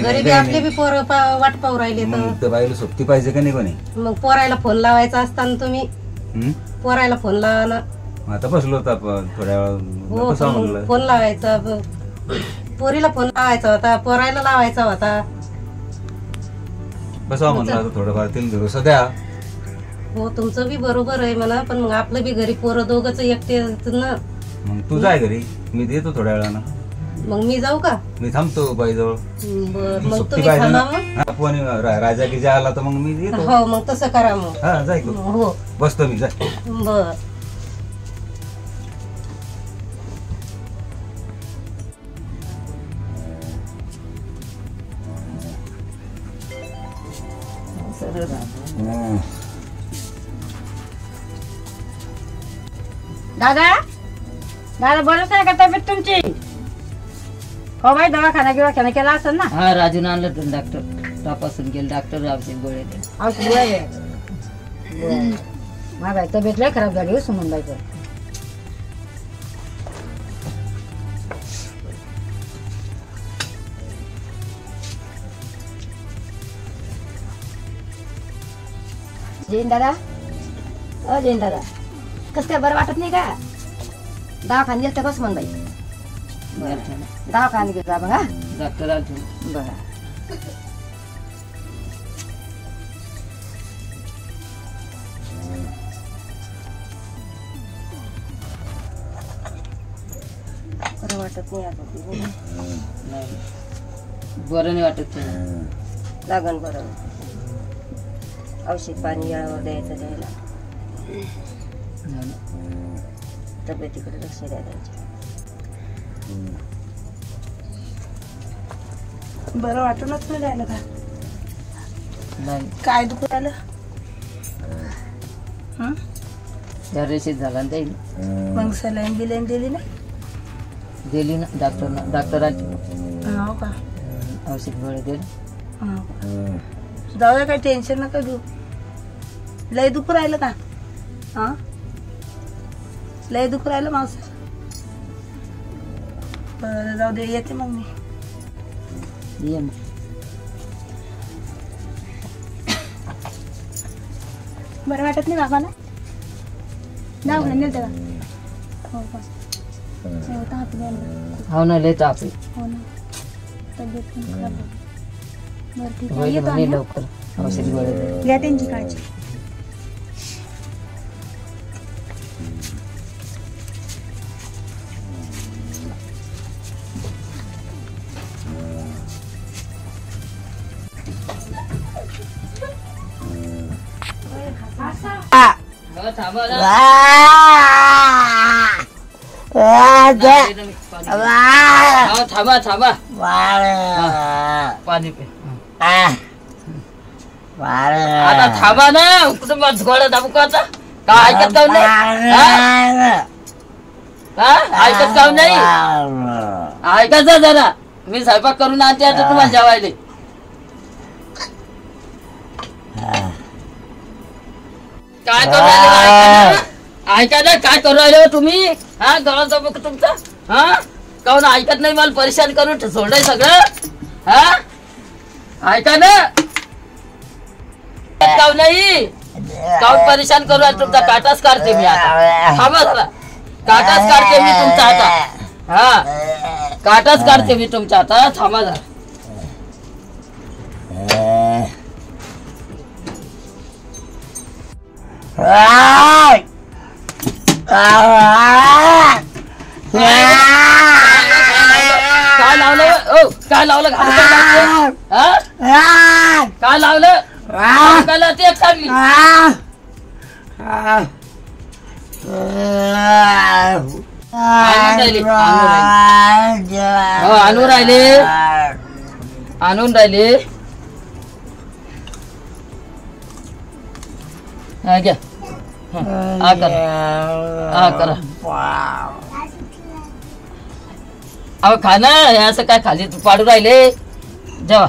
घरी बी आपले बी पोरं वाट पाहू राहिले तर. बाईला सोबती पाहिजे का नाही कोणी? मग पोरायला फोन लावायचा असताना तुम्ही. पोरायला फोन लावा ना. आता बसलो होतो आपण थोड्या हो वेळ. फोन लावायचा. पोरीला फोन लावायचा होता, पोरायला लावायचा होता. बसवा म्हणलं आता थोडंफार तिला भरोसा द्या. हो तुमचं बी बरोबर आहे म्हणा, पण मग आपलं बी घरी पोरं दोघंच एकटे आहेत ना. मग तू जाय घरी, मी देतो थोड्या वेळानं. मग मी जाऊ का? मी थांबतो बाईजवळ. बर मग सुट्टी तुम्ही पाहिजे थांबा ना. मग. हा, कोणी राजा गिजा आला तर मग मी देतो. हो मग तसं करा मग. हा जाय तू. हो बसतो मी, जाय. बर. दादा दादा बरंच आहे का तब्येत तुमची? हो बाई दवाखाना केला असेल ना? हा राजून आणलं तुम्ही डॉक्टर तपासून गेले डॉक्टर औषध गोळे औषध गोळे. माझा तब्येत लय खराब झाली हो सुमनबाईचं. जैन दादा जैन दादा कसं काय बरं वाटत नाही का? दवाखान्यात गेलं तर कसं म्हण बाई? बरं दवाखान्यात गेलं जा बघा डॉक्टर आलो बघा. बरं वाटत नाही आता. बरं नाही वाटत ते. लागन बरं. औषध पाणी यावर द्यायचं द्यायला. तब्येतीकडे लक्ष द्यायचं. बरं वाटूनच नाही राहिलं का? नाही काय दुखू राहिलं? त्या रेषेत झाला ना जाईल. मग सलाईन बिलाईन दिली ना? दिली ना डॉक्टरांची. हो का? औषध गोळे दिले. जाऊ दे काही टेन्शन नका घेऊ. लय दुखू राहिलं का? हा लय दुखू राहिलं मावसा? बरं जाऊ दे येते मग मी. ये मग. बरं वाटत नाही बाबाला? दवाखान्यात नेलं का? हो का? ताप झाला. हो ना लय ताप आहे. हो ना तब्येत पण खराब आहे. बरं ठीक आहे वय येतो म्हणे आम्ही. लवकर औषध गोळे दे. घ्या त्यांची काळजी. हो, थांबा ना. हो, थांबा हा, पाणी पे. आता थांबा ना. कुठं मग गोळ्या दाबू का आता? का ऐकत काऊन नाही? हा? ऐकत काऊन नाही? ऐकायचं जरा. मी स्वयंपाक करून आणते आता तुम्हाला जेवायला. काय करू राहिले? ऐका ना काय करू राहिले हो तुम्ही? हा गळाचा बुक तुमचा. हा काऊन ऐकत नाही? मला परेशान करून सोडलंय सगळं. हा ऐका ना. काऊन नाही? काऊन परेशान करू राहिले? तुमचा काटाच काढते मी आता. थांबा जरा. काटाच काढते मी तुमचा आता. हा काटाच काढते मी तुमचा आता. थांबा जरा. काय लावलं? ओ काय लावलं? काय लावलं? काय लावते एक चांगली? आणून राहिले. हा घ्या. हा करा. अहो खा ना. असं काय खाली पाडू राहिले? जेवा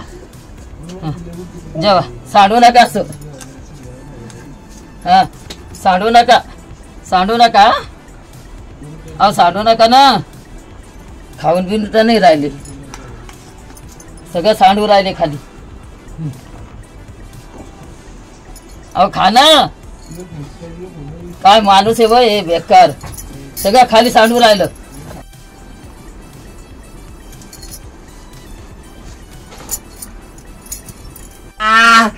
सांडू नका असं. हा सांडू नका. अहो सांडू नका ना. खाऊन बिन तर नाही राहिले. सगळं सांडू राहिले खाली. अहो खा ना. काय माणूस आहे बा हे बेकार. सगळं खाली सांडू राहिलं. काय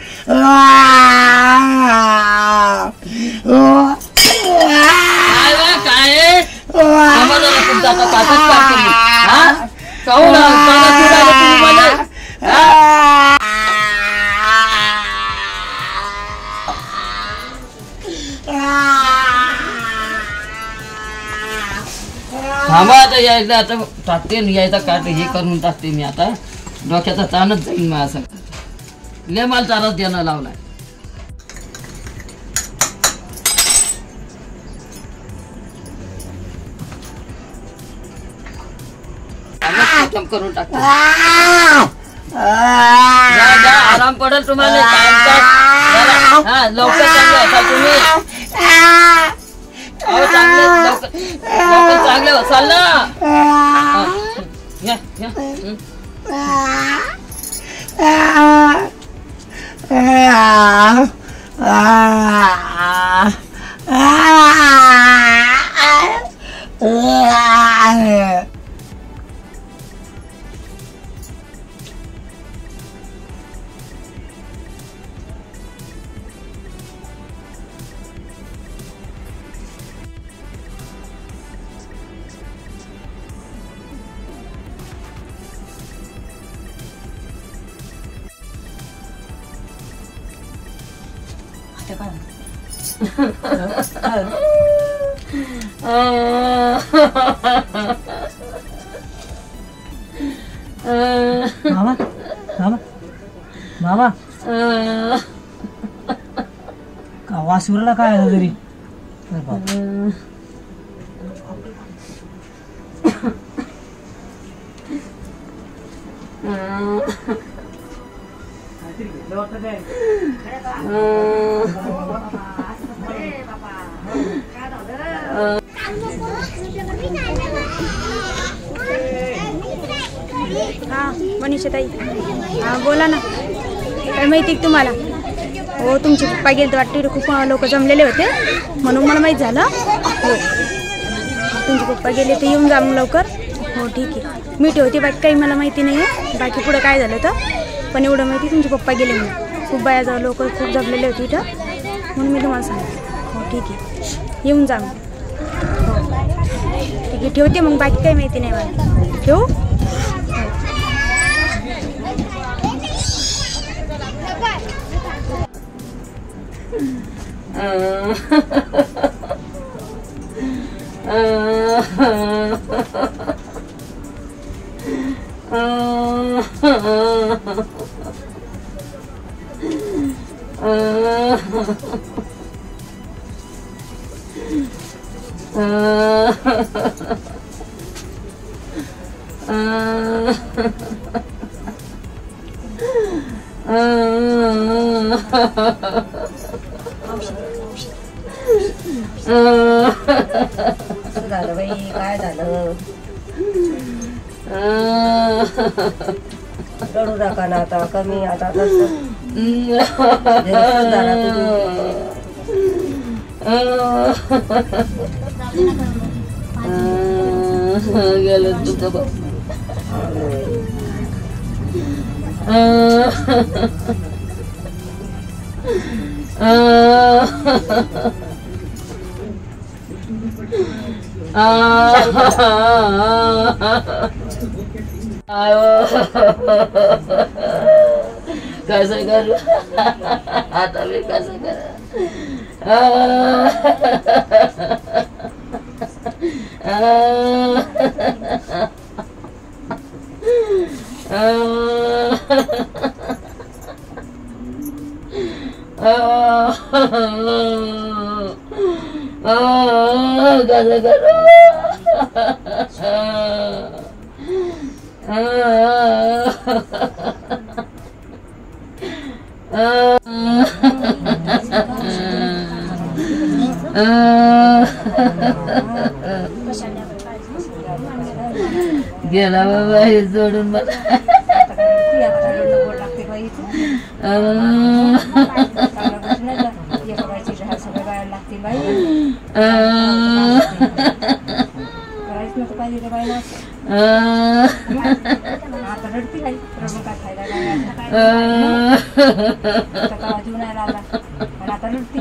बा, काय आहे? आम्हाला तुमचा आता पाठच काढतो मी. हा? काहून चालत नाही राहिले तुम्ही मला? हा? थांबा आता यायचं, आता टाकते न यायचा काट हे करून टाकते मी आता. डोक्याचा ताणच जाईन मला असं. लय मला चालत देणं लावलाय. खतम करून टाकते. जा, जा, आराम पडेल तुम्हाला. हा, लवकर चांगले असाल तुम्ही. अहो चांगले लवकर लवकर चांगले असाल ना. हा, या, या. मामा मामा मामा का वासुराला काय आलं तरी हाँ मनीषाताई, हाँ बोला ना. काय माहिती का तुम्हाला? हो तुमचे पप्पा गेले वाटते, खूप लोक जमलेले होते म्हणून मला माहीत झालं. हो तुमचे पप्पा गेले तर येऊन जा मग लवकर. हो ठीक आहे, मी ठेवते. बाकी काही मला माहिती नाही आहे बाकी पुढं काय झालं तर, पण एवढं माहिती तुमचे पप्पा गेले म्हणून. खूप बाया लोक खूप जमलेले होते इथं म्हणून मी तुम्हाला सांगते. हो ठीक आहे, येऊन जा मग. हो ठीक आहे, ठेवते मग. बाकी काही माहिती नाही मला. ठेवू? झालं बाई, काय झालं? रडू नका ना आता. कमी आता गेलं तुझं बघ. कसं करू आता मी, कसं करू? कसं करू? गेला बाबा हे सोडून मला. जीव नाही लागला पण आता रडती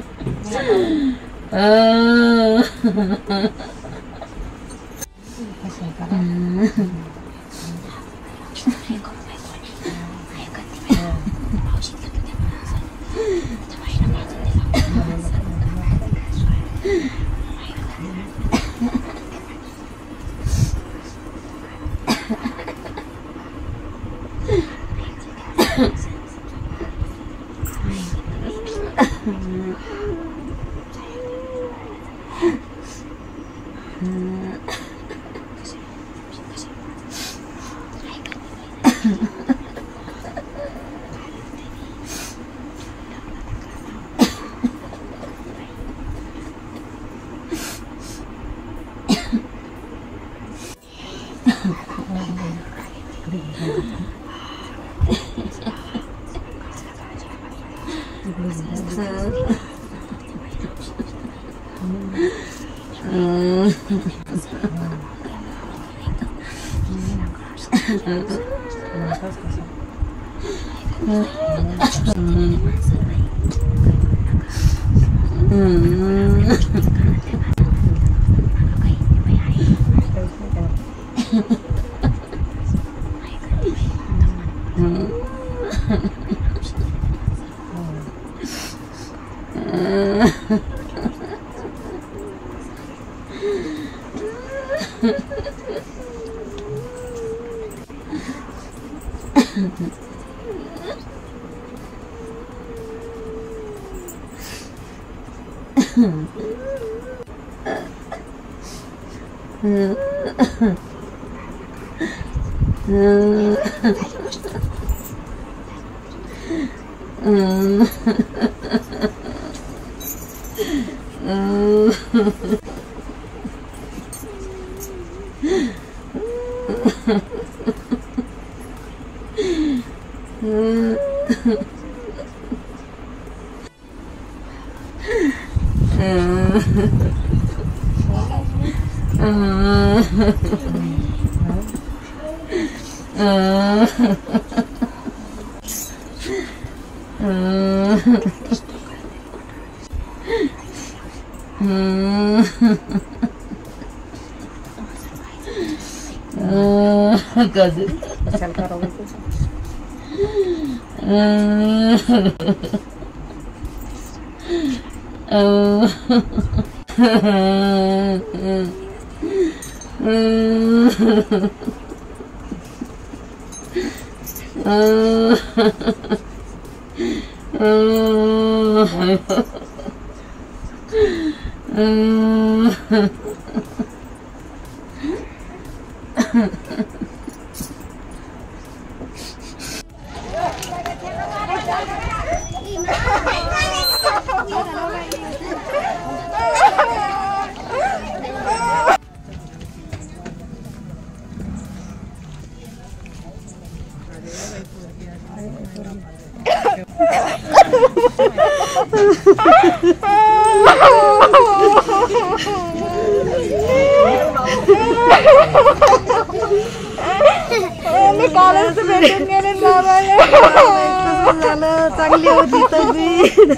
चांगली होती तब्येत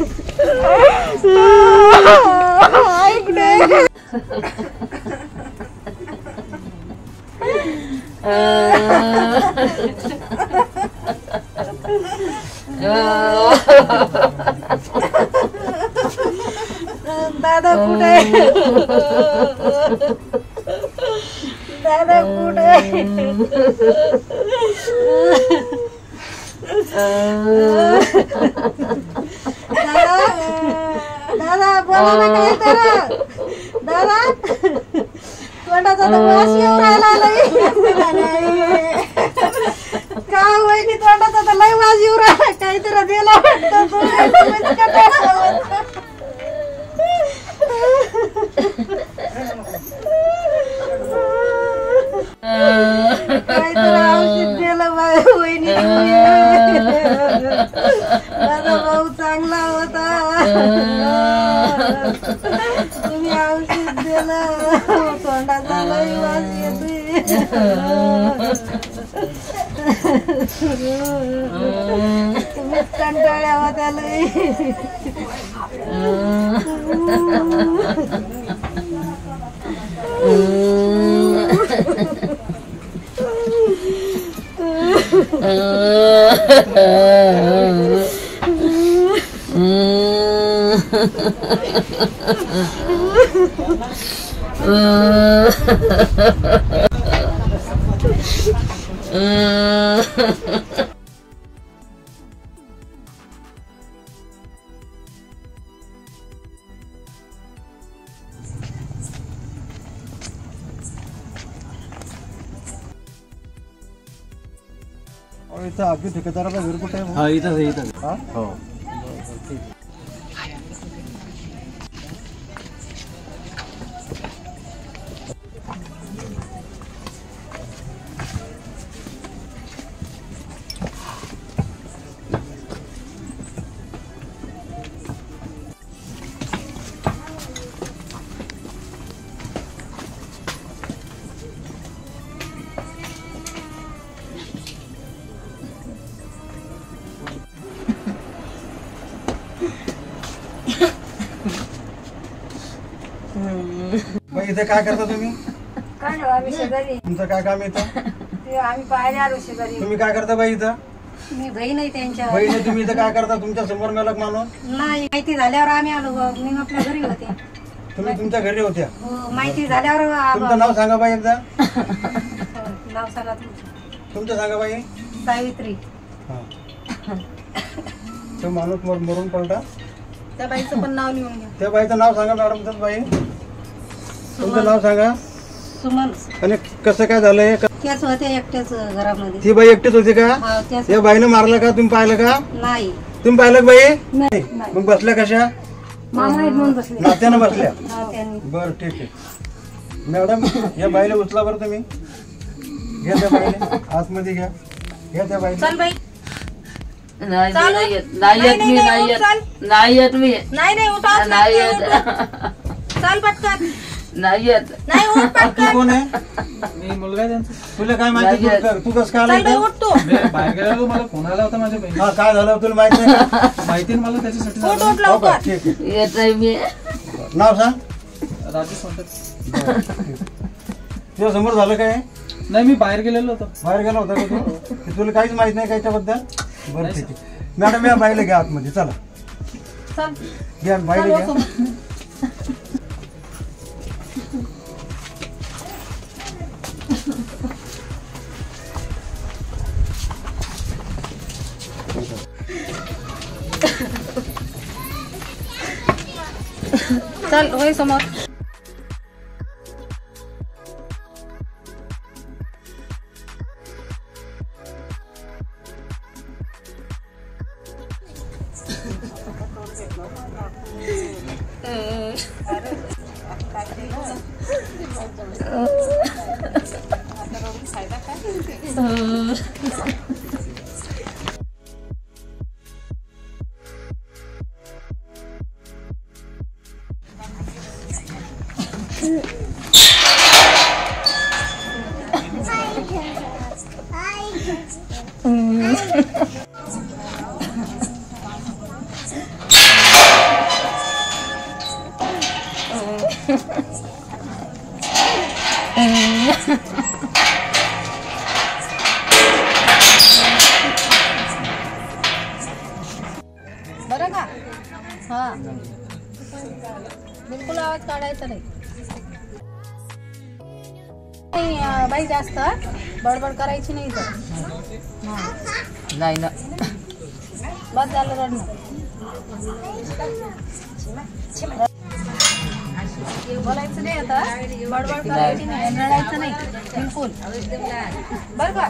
दादा कुठे दादा कुठे दादा बोला ना काय करा दादा तोंडाचा तर वास येऊ राहिला का वहिनी तोंडाचा तर लय वास येऊ राहिला काहीतरी दिला काहीतरी औषध दिलं वहिनी माझा भाऊ चांगला होता तुम्ही औषध दिलं तोंडाचा लय वास येतोय तुम्हीच कंटाळल्या होत्या लई. इथं अगदी ठेकेदाराचा घर कुठे आहे? हा इथंच आहे, इथंच. हा? हो. बाई इथे काय करता तुम्ही? काय नाही आम्ही शेजारी. तुमचं काय काम येतं? ते आम्ही पाहायला आलो शेजारी. तुम्ही काय करता बाई इथं? मी बहीण आहे त्यांच्या. बहिणी तुम्ही इथं काय करता? तुमच्या समोर मेलक माणूस? नाही माहिती झाल्यावर आम्ही आलो बा. मी आपल्या घरी होते. तुम्ही तुमच्या घरी होत्या? हो माहिती झाल्यावर तुमचं नाव सांगा बाई एकदा. नाव सांगा तुमचं. तुमचं सांगा बाई. सावित्री. हा. तो माणूस मरून पडला. त्या बाईचं पण नाव लिहून घ्या. त्या बाईचं नाव सांगा मॅडम. तर बाई तुमचं नाव सांगा. सुमन. आणि कसं काय झालंय? त्याच होत्या एकट्याच घरामध्ये. ती बाई एकटीच होती का? हा, त्याच. या बाईनं मारलं का? तुम्ही पाहिलं का? नाही. तुम्ही पाहिलं बाई? नाही. मग बसल्या कशा? मामा आहेत म्हणून बसले. नात्यानं बसल्या? हा, त्यांनी. बरं ठीक आहे. मॅडम या बाईला उचला बरं तुम्ही. घ्या त्या बाईला आतमध्ये घ्या. घ्या त्या बाईला. चल बाई. नाही चालू? नाही येत, नाही येत मी, नाही, नाही उठ, येत, चाल. नाही येत मी, नाही उठावंच नाही लागतं, येत, चाल पटकन. नाही येत. नाही उठ तू पटकन. कोण आहे? मी मुलगा आहे त्यांचा. तुला काय माहिती? तू कसं काय चल बाई आला उठ तू. मी बाहेर गेलेलो, मला फोन आला होता माझ्या बहिणी. हा काय झालं तुला माहित नाही का? माहिती ना मला त्याच्यासाठी उठ झालं. उठ लवकर. ठीक आहे. येत आहे मी. नाव सांग. राजेश म्हणतात. तुझ्या समोर झालं काय? नाही मी बाहेर गेलेलो होतो. बाहेर गेला होता का तू? की तुला काहीच माहित नाही का याच्याबद्दल? बरं ठीक आहे. मॅडम या बाईला घ्या आतमध्ये. चला चल. घ्या बाईला घ्या. चल होय समोर. बरं का? हा बिलकुल आवाज काढायचा नाही. बाई जास्त बडबड करायची नाही तर. नाही ना. बस झालं रडणं. बोलायचं नाही आता. बडबड करायची नाही, रडायचं नाही बिलकुल. बरं का?